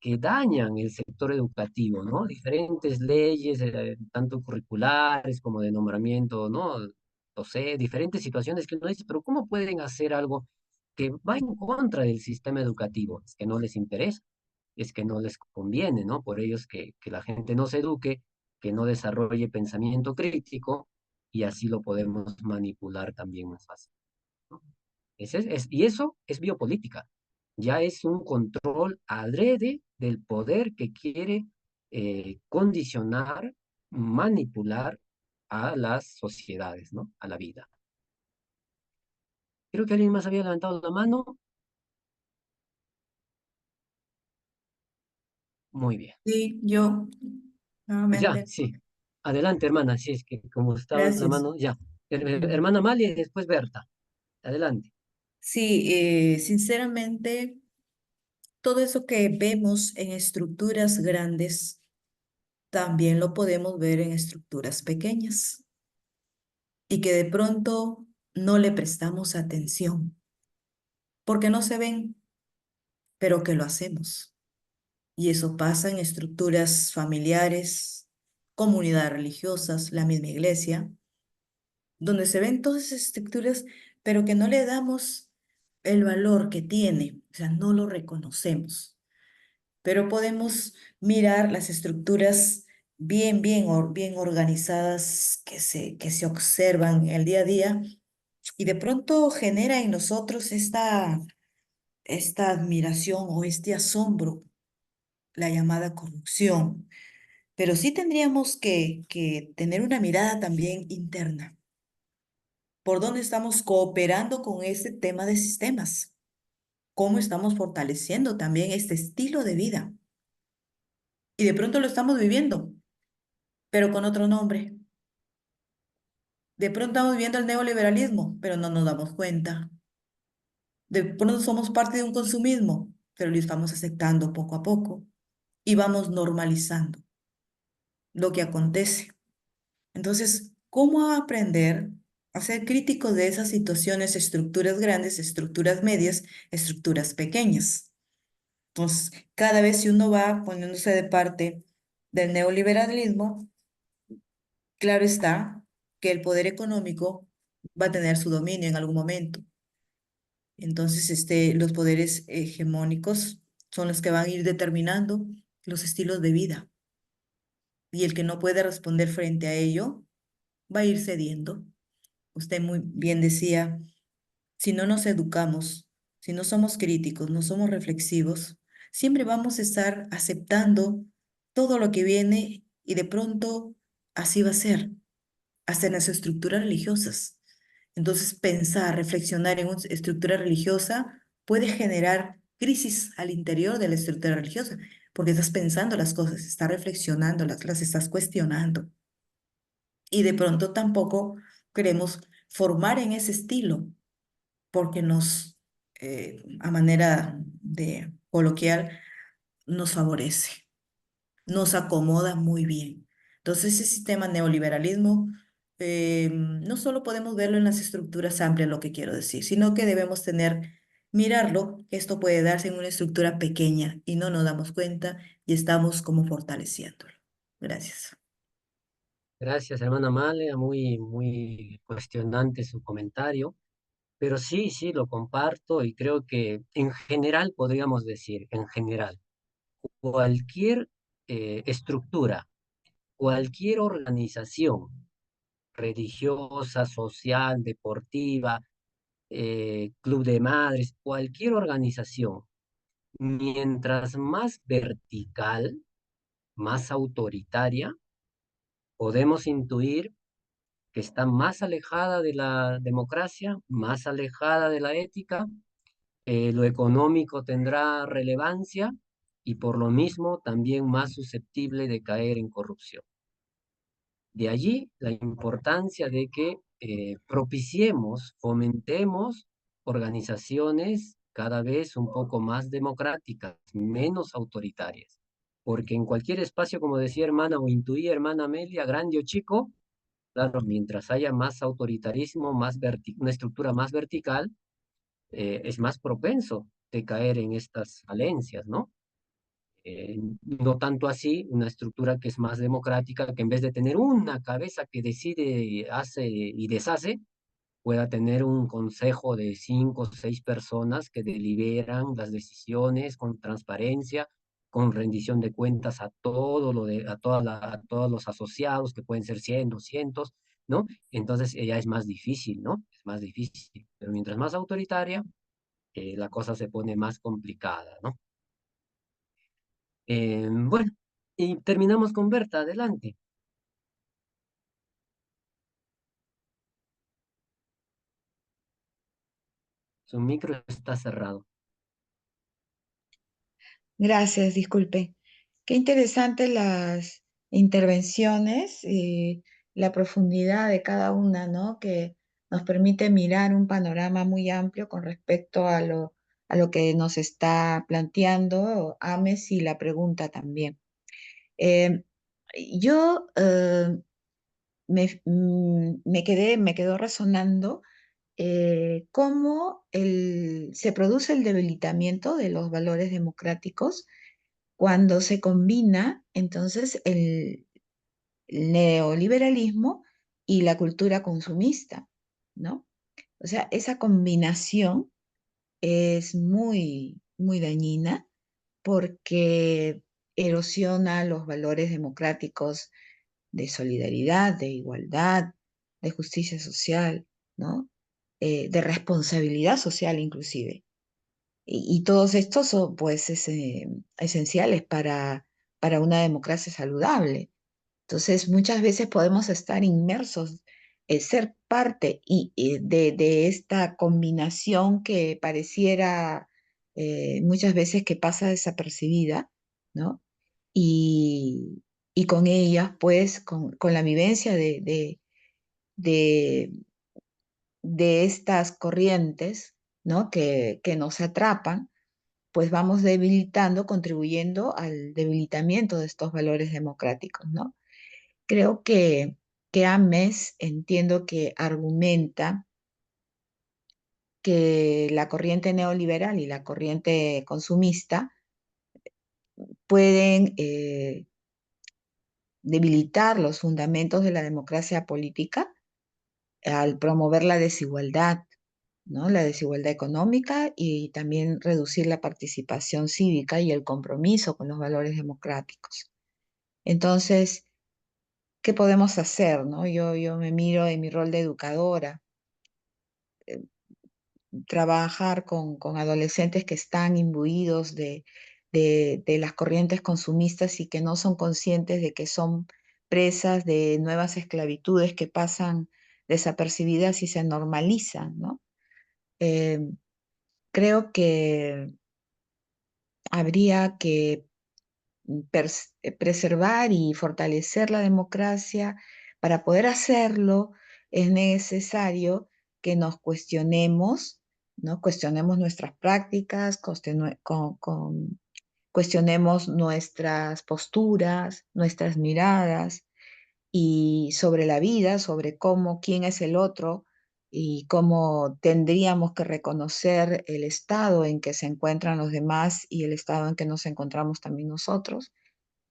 A: que dañan el sector educativo, ¿no? Diferentes leyes, tanto curriculares como de nombramiento, ¿no? No sé, diferentes situaciones que uno dice, pero ¿cómo pueden hacer algo que va en contra del sistema educativo? Es que no les interesa, es que no les conviene, ¿no? Por ello es que la gente no se eduque, que no desarrolle pensamiento crítico y así lo podemos manipular también más fácil, ¿no? Y eso es biopolítica. Ya es un control adrede del poder que quiere condicionar, manipular a las sociedades, ¿no? A la vida. Creo que alguien más había levantado la mano. Muy bien.
G: Sí, yo,
A: Ya,
G: nuevamente.
A: sí. Adelante, hermana. Sí, es que como estaba la
G: Gracias.
A: mano, ya. Hermana Amalia y después Berta. Adelante.
G: Sí, sinceramente, todo eso que vemos en estructuras grandes, también lo podemos ver en estructuras pequeñas y que de pronto no le prestamos atención porque no se ven, pero que lo hacemos. Y eso pasa en estructuras familiares, comunidades religiosas, la misma iglesia, donde se ven todas esas estructuras, pero que no le damos el valor que tiene, o sea, no lo reconocemos. Pero podemos mirar las estructuras bien organizadas que se observan en el día a día y de pronto genera en nosotros esta admiración o este asombro, la llamada corrupción. Pero sí tendríamos que tener una mirada también interna. ¿Por dónde estamos cooperando con este tema de sistemas? ¿Cómo estamos fortaleciendo también este estilo de vida? Y de pronto lo estamos viviendo, pero con otro nombre. De pronto estamos viviendo el neoliberalismo, pero no nos damos cuenta. De pronto somos parte de un consumismo, pero lo estamos aceptando poco a poco y vamos normalizando lo que acontece. Entonces, ¿cómo aprender a ser críticos de esas situaciones, estructuras grandes, estructuras medias, estructuras pequeñas? Entonces, cada vez si uno va poniéndose de parte del neoliberalismo, claro está que el poder económico va a tener su dominio en algún momento. Entonces, los poderes hegemónicos son los que van a ir determinando los estilos de vida. Y el que no puede responder frente a ello va a ir cediendo. Usted muy bien decía, si no nos educamos, si no somos críticos, no somos reflexivos, siempre vamos a estar aceptando todo lo que viene y de pronto así va a ser, hasta en las estructuras religiosas. Entonces, pensar, reflexionar en una estructura religiosa puede generar crisis al interior de la estructura religiosa, porque estás pensando las cosas, estás reflexionando, las estás cuestionando. Y de pronto tampoco queremos formar en ese estilo, porque a manera de coloquial, nos favorece, nos acomoda muy bien. Entonces, ese sistema neoliberalismo, no solo podemos verlo en las estructuras amplias, lo que quiero decir, sino que debemos mirarlo, que esto puede darse en una estructura pequeña y no nos damos cuenta y estamos como fortaleciéndolo. Gracias.
A: Gracias, hermana Amalia. Muy cuestionante su comentario. Pero sí, sí, lo comparto y creo que en general podríamos decir, en general, cualquier estructura, cualquier organización religiosa, social, deportiva, club de madres, cualquier organización, mientras más vertical, más autoritaria, podemos intuir que está más alejada de la democracia, más alejada de la ética. Lo económico tendrá relevancia y por lo mismo también más susceptible de caer en corrupción. De allí la importancia de que propiciemos, fomentemos organizaciones cada vez un poco más democráticas, menos autoritarias. Porque en cualquier espacio, como decía hermana o intuía hermana Amelia, grande o chico, claro, mientras haya más autoritarismo, una estructura más vertical, es más propenso de caer en estas falencias, ¿no? No tanto así una estructura que es más democrática, que en vez de tener una cabeza que decide, hace y deshace, pueda tener un consejo de 5 o 6 personas que deliberan las decisiones con transparencia, con rendición de cuentas a todo a todos los asociados, que pueden ser 100, 200, ¿no? Entonces ya es más difícil, ¿no? Es más difícil. Pero mientras más autoritaria, la cosa se pone más complicada, ¿no? Bueno, y terminamos con Berta, adelante. Su micro está cerrado.
J: Gracias, disculpe. Qué interesantes las intervenciones y la profundidad de cada una, ¿no? Que nos permite mirar un panorama muy amplio con respecto a lo que nos está planteando Ames y la pregunta también. Eh, yo me quedó resonando cómo se produce el debilitamiento de los valores democráticos cuando se combina entonces el neoliberalismo y la cultura consumista, ¿no? O sea, esa combinación es muy, muy dañina porque erosiona los valores democráticos de solidaridad, de igualdad, de justicia social, ¿no? De responsabilidad social inclusive. Y todos estos son pues esenciales para una democracia saludable. Entonces, muchas veces podemos estar inmersos, ser parte de esta combinación que pareciera muchas veces que pasa desapercibida, ¿no? Y, y con ellas, pues, con la vivencia de, de estas corrientes, ¿no? Que nos atrapan, pues vamos debilitando, contribuyendo al debilitamiento de estos valores democráticos, ¿no? Creo que Ames entiendo que argumenta que la corriente neoliberal y la corriente consumista pueden debilitar los fundamentos de la democracia política al promover la desigualdad, ¿no? La desigualdad económica y también reducir la participación cívica y el compromiso con los valores democráticos. Entonces, ¿qué podemos hacer, no? Yo me miro en mi rol de educadora, trabajar con adolescentes que están imbuidos de las corrientes consumistas y que no son conscientes de que son presas de nuevas esclavitudes que pasan desapercibidas y se normalizan, ¿no? Eh, Creo que habría que preservar y fortalecer la democracia. Para poder hacerlo es necesario que nos cuestionemos, ¿no? Cuestionemos nuestras prácticas, cuestionemos nuestras posturas, nuestras miradas y sobre la vida, sobre cómo, quién es el otro y cómo tendríamos que reconocer el estado en que se encuentran los demás y el estado en que nos encontramos también nosotros,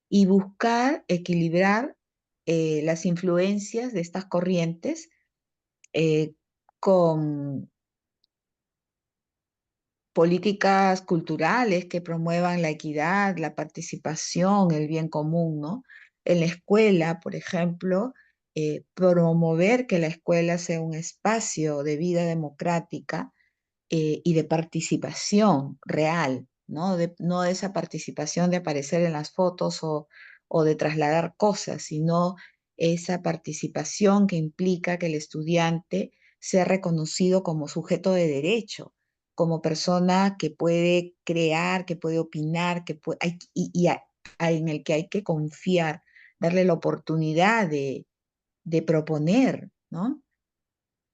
J: y buscar equilibrar las influencias de estas corrientes eh, con políticas culturales que promuevan la equidad, la participación, el bien común, ¿no? En la escuela, por ejemplo, promover que la escuela sea un espacio de vida democrática y de participación real, ¿no? No esa participación de aparecer en las fotos o de trasladar cosas, sino esa participación que implica que el estudiante sea reconocido como sujeto de derecho, como persona que puede crear, que puede opinar, en el que hay que confiar, darle la oportunidad de proponer, ¿no?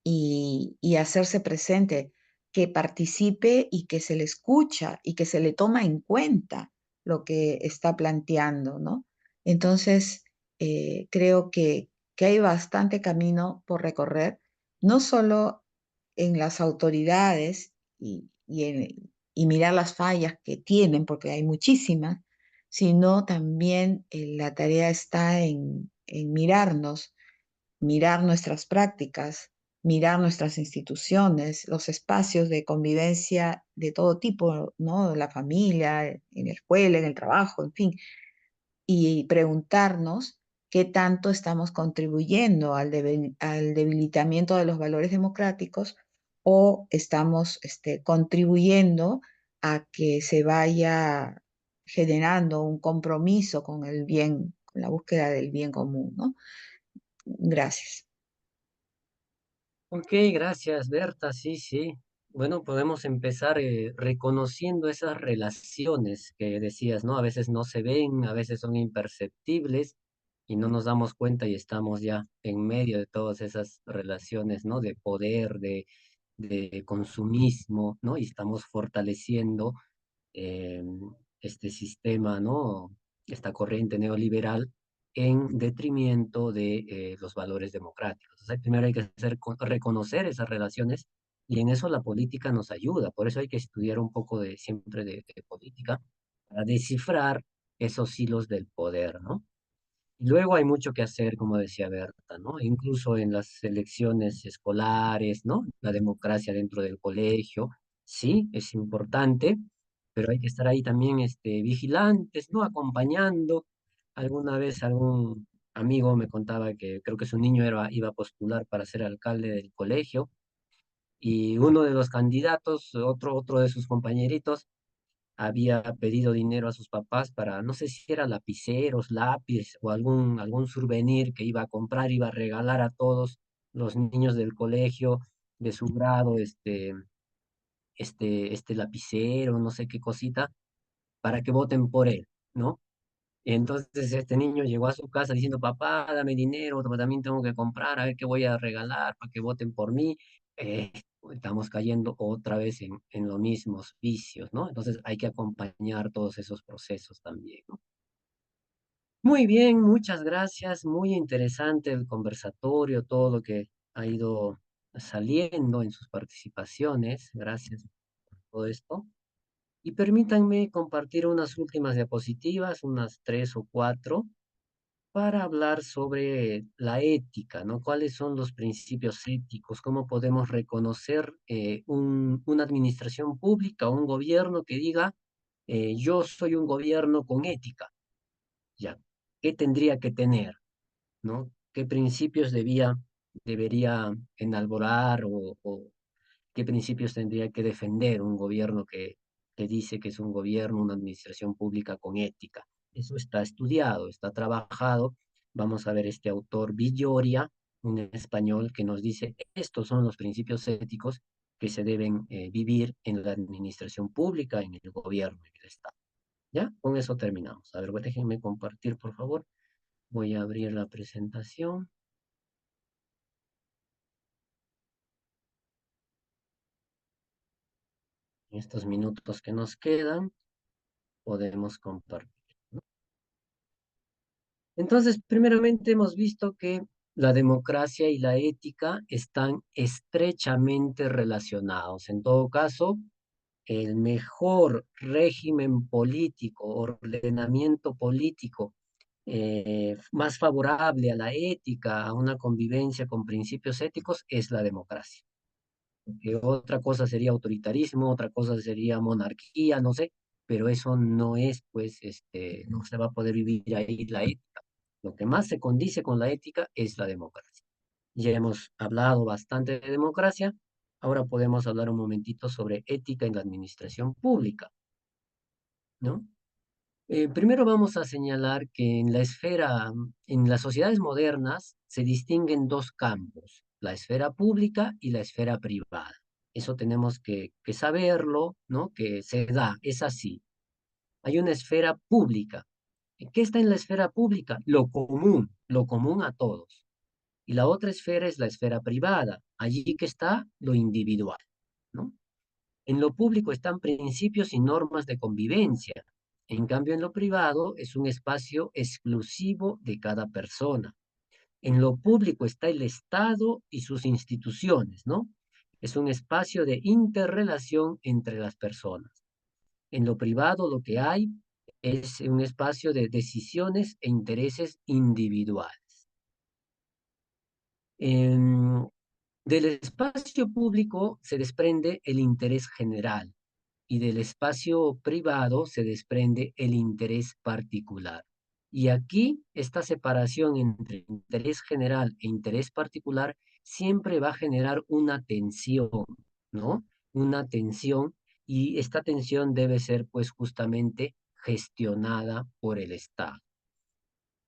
J: Y hacerse presente, que participe y que se le escucha y que se le toma en cuenta lo que está planteando, ¿no? Entonces, creo que hay bastante camino por recorrer, no solo en las autoridades y mirar las fallas que tienen, porque hay muchísimas, sino también la tarea está en mirarnos, mirar nuestras prácticas, mirar nuestras instituciones, los espacios de convivencia de todo tipo, ¿no? La familia, en la escuela, en el trabajo, en fin, y preguntarnos qué tanto estamos contribuyendo al debilitamiento de los valores democráticos o estamos contribuyendo a que se vaya generando un compromiso con el bien, con la búsqueda del bien común, ¿no? Gracias.
A: Ok, gracias, Berta. Sí, sí. Bueno, podemos empezar reconociendo esas relaciones que decías, ¿no? A veces no se ven, a veces son imperceptibles y no nos damos cuenta y estamos ya en medio de todas esas relaciones, ¿no? De poder, de consumismo, ¿no? Y estamos fortaleciendo eh, este sistema, ¿no? Esta corriente neoliberal en detrimento de los valores democráticos. O sea, primero hay que reconocer esas relaciones y en eso la política nos ayuda. Por eso hay que estudiar un poco siempre de política para descifrar esos hilos del poder, ¿no? Y luego hay mucho que hacer, como decía Berta, ¿no? Incluso en las elecciones escolares, ¿no? La democracia dentro del colegio, sí, es importante, pero hay que estar ahí también vigilantes, ¿no? Acompañando. Alguna vez algún amigo me contaba que creo que su niño iba a postular para ser alcalde del colegio y uno de los candidatos, otro de sus compañeritos, había pedido dinero a sus papás para, no sé si era lapiceros, lápiz o algún souvenir que iba a comprar, iba a regalar a todos los niños del colegio de su grado, este lapicero, no sé qué cosita, para que voten por él, ¿no? Entonces este niño llegó a su casa diciendo, papá, dame dinero, pero también tengo que comprar, a ver qué voy a regalar para que voten por mí. Eh, Estamos cayendo otra vez en los mismos vicios, ¿no? Entonces hay que acompañar todos esos procesos también, ¿no? Muy bien, muchas gracias. Muy interesante el conversatorio, todo lo que ha ido saliendo en sus participaciones. Gracias por todo esto. Y permítanme compartir unas últimas diapositivas, unas 3 o 4 para hablar sobre la ética, ¿no? ¿Cuáles son los principios éticos? ¿Cómo podemos reconocer una administración pública o un gobierno que diga, yo soy un gobierno con ética? ¿Ya? ¿Qué tendría que tener, ¿no? ¿Qué principios debería enalborar o qué principios tendría que defender un gobierno que dice que es un gobierno, una administración pública con ética? Eso está estudiado, está trabajado. Vamos a ver este autor Villoria, un español, que nos dice, estos son los principios éticos que se deben vivir en la administración pública, en el gobierno, en el Estado. ¿Ya? Con eso terminamos. A ver, déjenme compartir, por favor. Voy a abrir la presentación. En estos minutos que nos quedan, podemos compartir. Entonces, primeramente hemos visto que la democracia y la ética están estrechamente relacionados. En todo caso, el mejor régimen político, ordenamiento político más favorable a la ética, a una convivencia con principios éticos, es la democracia. Porque otra cosa sería autoritarismo, otra cosa sería monarquía, no sé, pero eso no es, pues, no se va a poder vivir ahí la ética. Lo que más se condice con la ética es la democracia. Ya hemos hablado bastante de democracia, ahora podemos hablar un momentito sobre ética en la administración pública, ¿no? Primero vamos a señalar que en las sociedades modernas se distinguen dos campos, la esfera pública y la esfera privada. Eso tenemos que saberlo, ¿no? Que se da, es así. Hay una esfera pública. ¿Qué está en la esfera pública? Lo común a todos. Y la otra esfera es la esfera privada. Allí que está lo individual, ¿no? En lo público están principios y normas de convivencia. En cambio, en lo privado es un espacio exclusivo de cada persona. En lo público está el Estado y sus instituciones, ¿no? Es un espacio de interrelación entre las personas. En lo privado lo que hay es un espacio de decisiones e intereses individuales. Del espacio público se desprende el interés general y del espacio privado se desprende el interés particular. Y aquí esta separación entre interés general e interés particular siempre va a generar una tensión, ¿no? Una tensión, y esta tensión debe ser pues justamente gestionada por el Estado.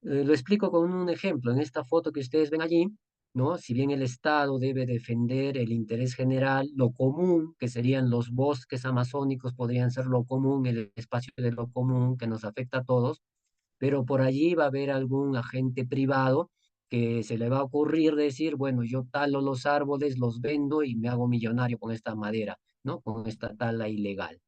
A: Lo explico con un ejemplo. En esta foto que ustedes ven allí, ¿no? Si bien el Estado debe defender el interés general, lo común, que serían los bosques amazónicos, podrían ser lo común, el espacio de lo común que nos afecta a todos, pero por allí va a haber algún agente privado que se le va a ocurrir decir, bueno, yo talo los árboles, los vendo y me hago millonario con esta madera, ¿no? Con esta tala ilegal.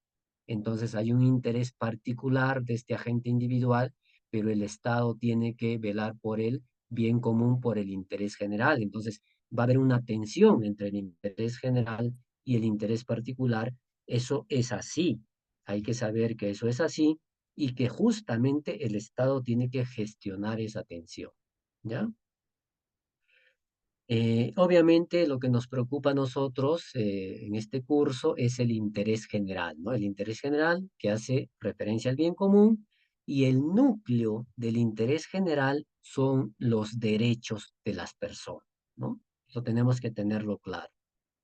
A: Entonces hay un interés particular de este agente individual, pero el Estado tiene que velar por el bien común, por el interés general. Entonces va a haber una tensión entre el interés general y el interés particular. Eso es así. Hay que saber que eso es así y que justamente el Estado tiene que gestionar esa tensión. ¿Ya? Obviamente lo que nos preocupa a nosotros en este curso es el interés general, ¿no? El interés general que hace referencia al bien común, y el núcleo del interés general son los derechos de las personas, ¿no? Eso tenemos que tenerlo claro.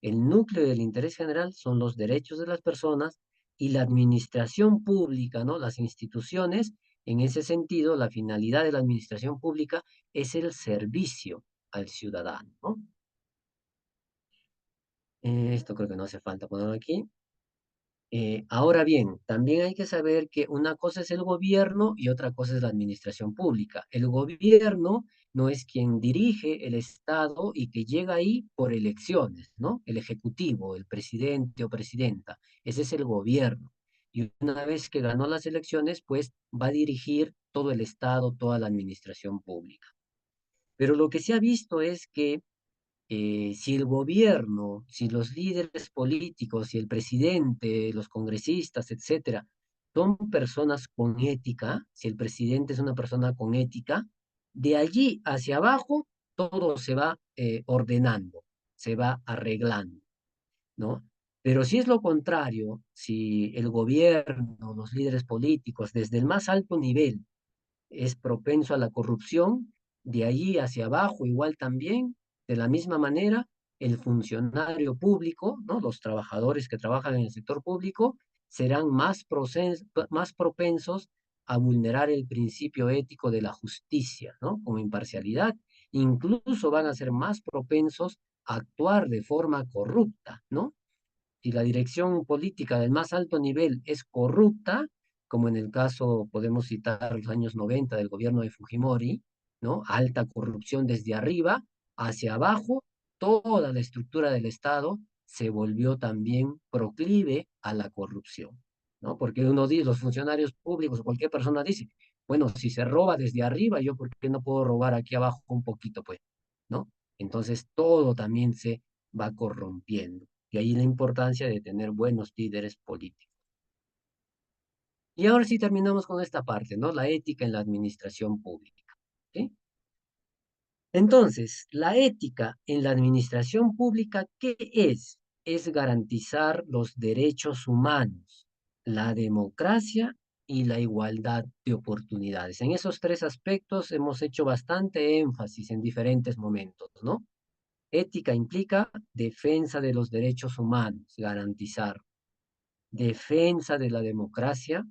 A: El núcleo del interés general son los derechos de las personas y la administración pública, ¿no? Las instituciones, en ese sentido, la finalidad de la administración pública es el servicio al ciudadano, ¿no? Esto creo que no hace falta ponerlo aquí. Ahora bien, también hay que saber que una cosa es el gobierno y otra cosa es la administración pública. El gobierno no es quien dirige el Estado y que llega ahí por elecciones, ¿no? El ejecutivo, el presidente o presidenta, ese es el gobierno. Y una vez que ganó las elecciones, pues va a dirigir todo el Estado, toda la administración pública. Pero lo que se ha visto es que si el gobierno, si los líderes políticos, si el presidente, los congresistas, etcétera, son personas con ética, si el presidente es una persona con ética, de allí hacia abajo todo se va ordenando, se va arreglando, ¿no? Pero si es lo contrario, si el gobierno, los líderes políticos, desde el más alto nivel, es propenso a la corrupción, de allí hacia abajo igual también, de la misma manera, el funcionario público, ¿no? Los trabajadores que trabajan en el sector público serán más propensos a vulnerar el principio ético de la justicia, ¿no? Como imparcialidad, incluso van a ser más propensos a actuar de forma corrupta, ¿no? Si la dirección política del más alto nivel es corrupta, como en el caso, podemos citar los años 90 del gobierno de Fujimori, ¿no? Alta corrupción desde arriba hacia abajo, toda la estructura del Estado se volvió también proclive a la corrupción, ¿no? Porque uno dice, los funcionarios públicos o cualquier persona dice, bueno, si se roba desde arriba, yo por qué no puedo robar aquí abajo un poquito, pues, ¿no? Entonces todo también se va corrompiendo. Y ahí la importancia de tener buenos líderes políticos. Y ahora sí terminamos con esta parte, ¿no? La ética en la administración pública. ¿Sí? Entonces, la ética en la administración pública, ¿qué es? Es garantizar los derechos humanos, la democracia y la igualdad de oportunidades. En esos tres aspectos hemos hecho bastante énfasis en diferentes momentos, ¿no? Ética implica defensa de los derechos humanos, garantizar defensa de la democracia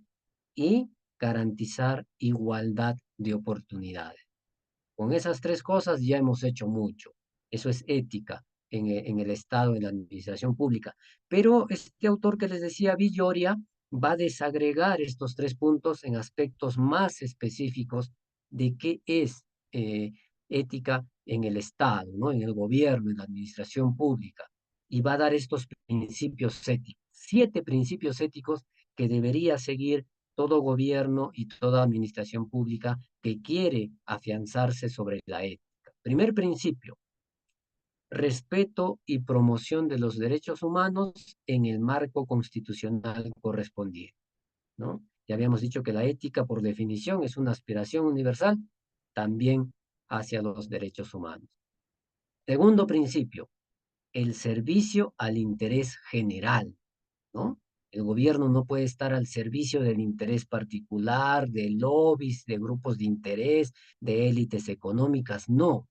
A: y garantizar igualdad de oportunidades. Con esas tres cosas ya hemos hecho mucho. Eso es ética en el Estado, en la administración pública. Pero este autor que les decía, Villoria, va a desagregar estos tres puntos en aspectos más específicos de qué es ética en el Estado, ¿no? En el gobierno, en la administración pública. Y va a dar estos principios éticos, 7 principios éticos que debería seguir todo gobierno y toda administración pública que quiere afianzarse sobre la ética. Primer principio, respeto y promoción de los derechos humanos en el marco constitucional correspondiente, ¿no? Ya habíamos dicho que la ética, por definición, es una aspiración universal también hacia los derechos humanos. Segundo principio, el servicio al interés general, ¿no? El gobierno no puede estar al servicio del interés particular, de lobbies, de grupos de interés, de élites económicas, no.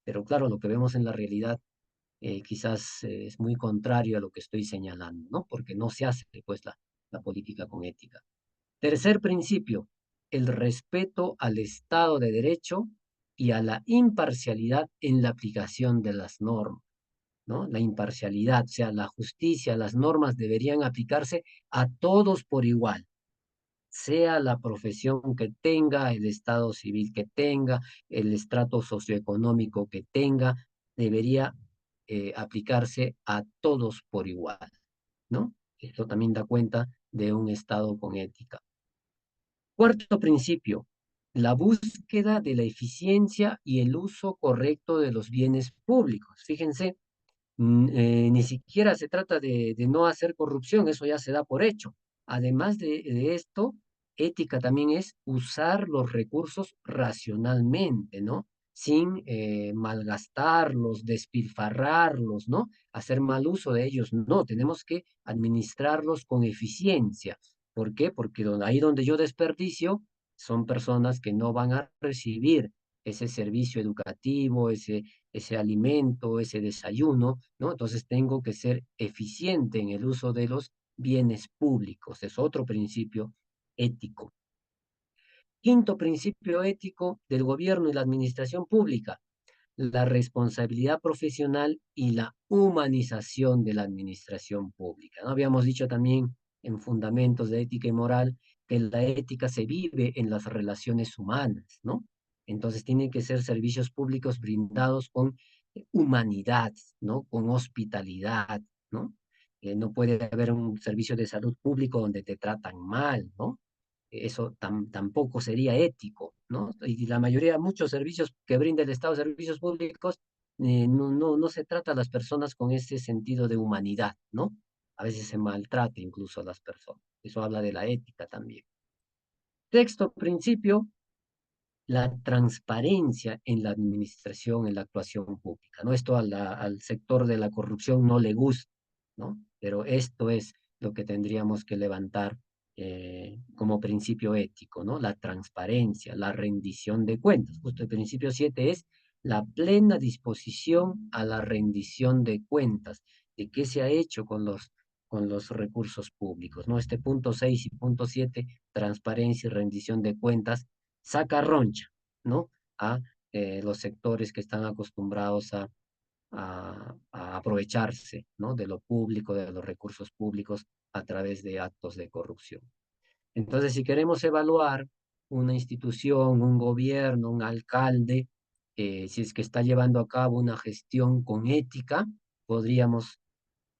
A: Pero claro, lo que vemos en la realidad quizás es muy contrario a lo que estoy señalando, ¿no? Porque no se hace, pues, la política con ética. Tercer principio, el respeto al Estado de Derecho y a la imparcialidad en la aplicación de las normas, ¿no? La imparcialidad, o sea, la justicia, las normas deberían aplicarse a todos por igual, sea la profesión que tenga, el estado civil que tenga, el estrato socioeconómico que tenga, debería aplicarse a todos por igual, ¿no? Esto también da cuenta de un estado con ética. Cuarto principio, la búsqueda de la eficiencia y el uso correcto de los bienes públicos. Fíjense, ni siquiera se trata de no hacer corrupción, eso ya se da por hecho. Además de esto, ética también es usar los recursos racionalmente, ¿no? Sin malgastarlos, despilfarrarlos, ¿no? Hacer mal uso de ellos. No, tenemos que administrarlos con eficiencia. ¿Por qué? Porque ahí donde yo desperdicio, son personas que no van a recibir ese servicio educativo, ese alimento, ese desayuno, ¿no? Entonces tengo que ser eficiente en el uso de los bienes públicos. Es otro principio ético. Quinto principio ético del gobierno y la administración pública, la responsabilidad profesional y la humanización de la administración pública, ¿no? Habíamos dicho también en Fundamentos de Ética y Moral que la ética se vive en las relaciones humanas, ¿no? Entonces tienen que ser servicios públicos brindados con humanidad, ¿no? Con hospitalidad, ¿no? No puede haber un servicio de salud público donde te tratan mal, ¿no? Eso tampoco sería ético, ¿no? Y la mayoría, muchos servicios que brinda el Estado, servicios públicos, no se trata a las personas con ese sentido de humanidad, ¿no? A veces se maltrata incluso a las personas. Eso habla de la ética también. Sexto principio, la transparencia en la administración, en la actuación pública, ¿no? Esto al sector de la corrupción no le gusta, ¿no? Pero esto es lo que tendríamos que levantar como principio ético, ¿no? La transparencia, la rendición de cuentas. Justo el principio 7 es la plena disposición a la rendición de cuentas, de qué se ha hecho con los recursos públicos, ¿no? Este punto 6 y punto 7, transparencia y rendición de cuentas, saca roncha, ¿no? A los sectores que están acostumbrados a aprovecharse, ¿no? De lo público, de los recursos públicos a través de actos de corrupción. Entonces, si queremos evaluar una institución, un gobierno, un alcalde, si es que está llevando a cabo una gestión con ética, podríamos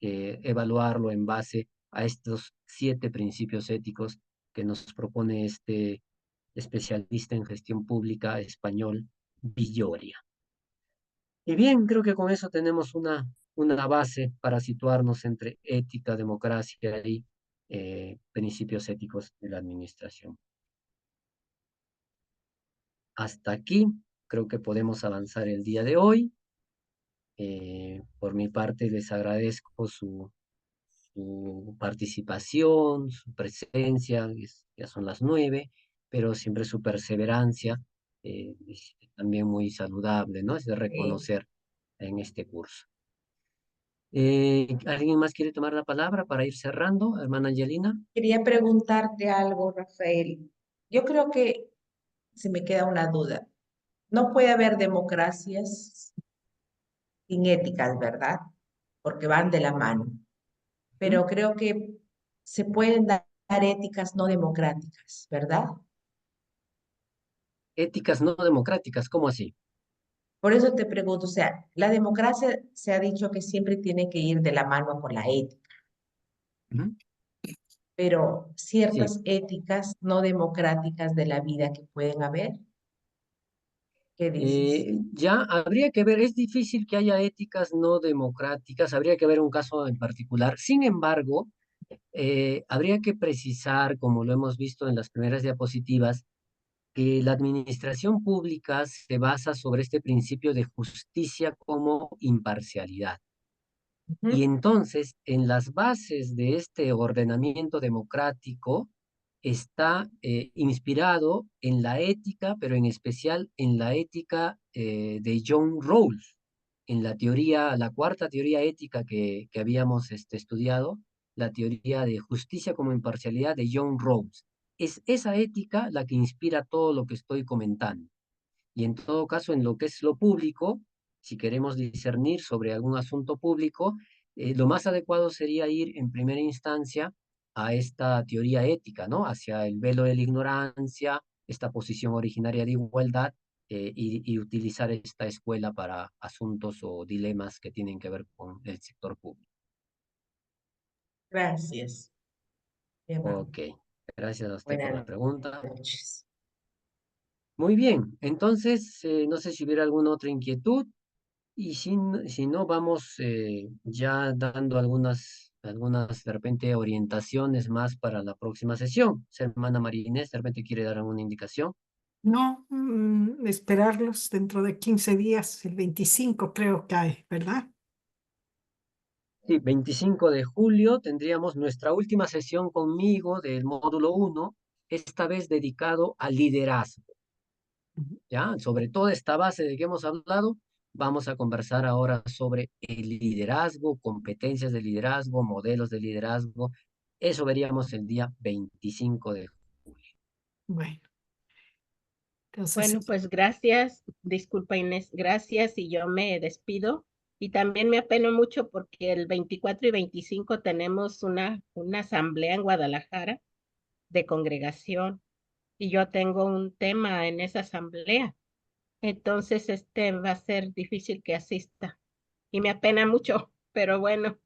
A: evaluarlo en base a estos 7 principios éticos que nos propone este especialista en gestión pública español, Villoria. Y bien, creo que con eso tenemos una base para situarnos entre ética, democracia y principios éticos de la administración. Hasta aquí creo que podemos avanzar el día de hoy. Por mi parte, les agradezco su participación, su presencia, ya son las 9, pero siempre su perseverancia es también muy saludable, ¿no? Es de reconocer en este curso. ¿Alguien más quiere tomar la palabra para ir cerrando, hermana Angelina?
F: Quería preguntarte algo, Rafael. yo creo que se me queda una duda. No puede haber democracias sin éticas, ¿verdad? Porque van de la mano. Pero creo que se pueden dar éticas no democráticas, ¿verdad?
A: Éticas no democráticas, ¿cómo así?
F: Por eso te pregunto, o sea, la democracia se ha dicho que siempre tiene que ir de la mano con la ética,
A: Ujú.
F: pero
A: Sí.
F: ciertas éticas no democráticas de la vida que pueden haber, ¿qué dices?
A: Ya habría que ver, es difícil que haya éticas no democráticas, habría que ver un caso en particular. Sin embargo, habría que precisar, como lo hemos visto en las primeras diapositivas, que la administración pública se basa sobre este principio de justicia como imparcialidad. Y
F: Ujú.
A: entonces, en las bases de este ordenamiento democrático está inspirado en la ética, pero en especial en la ética de John Rawls, en la teoría, la cuarta teoría ética que habíamos estudiado, la teoría de justicia como imparcialidad de John Rawls. Es esa ética la que inspira todo lo que estoy comentando. Y en todo caso, en lo que es lo público, si queremos discernir sobre algún asunto público, lo más adecuado sería ir en primera instancia a esta teoría ética, ¿no? Hacia el velo de la ignorancia, esta posición originaria de igualdad, y utilizar esta escuela para asuntos o dilemas que tienen que ver con el sector público.
F: Gracias. Qué amable.
A: Ok, gracias a usted por la
F: Buenas
A: pregunta.
F: noches.
A: Muy bien, entonces, no sé si hubiera alguna otra inquietud. Y si no, vamos ya dando algunas de repente orientaciones más para la próxima sesión. Su hermana María Inés, de repente quiere dar alguna indicación.
C: No, esperarlos dentro de 15 días, el 25 creo cae, ¿verdad?
A: Sí, 25 de julio tendríamos nuestra última sesión conmigo del módulo 1, esta vez dedicado al liderazgo.
C: Ujú.
A: ¿Ya? Sobre toda esta base de que hemos hablado, vamos a conversar ahora sobre el liderazgo, competencias de liderazgo, modelos de liderazgo. Eso veríamos el día 25 de julio.
C: Bueno, entonces,
B: Bueno, pues gracias, disculpa Inés, gracias y yo me despido. Y también me apeno mucho porque el 24 y 25 tenemos una asamblea en Guadalajara de congregación y yo tengo un tema en esa asamblea. Entonces, va a ser difícil que asista y me apena mucho, pero bueno,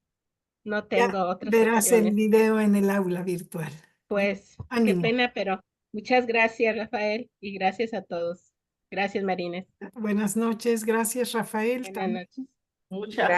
B: no
C: ya
B: tengo otras
C: verás el
B: opciones.
C: video en el aula virtual.
B: Pues qué
C: Ánimo.
B: pena, pero muchas gracias, Rafael, y gracias a todos. Gracias, Marines.
C: Buenas noches, gracias Rafael.
B: Buenas noches.
F: Gracias.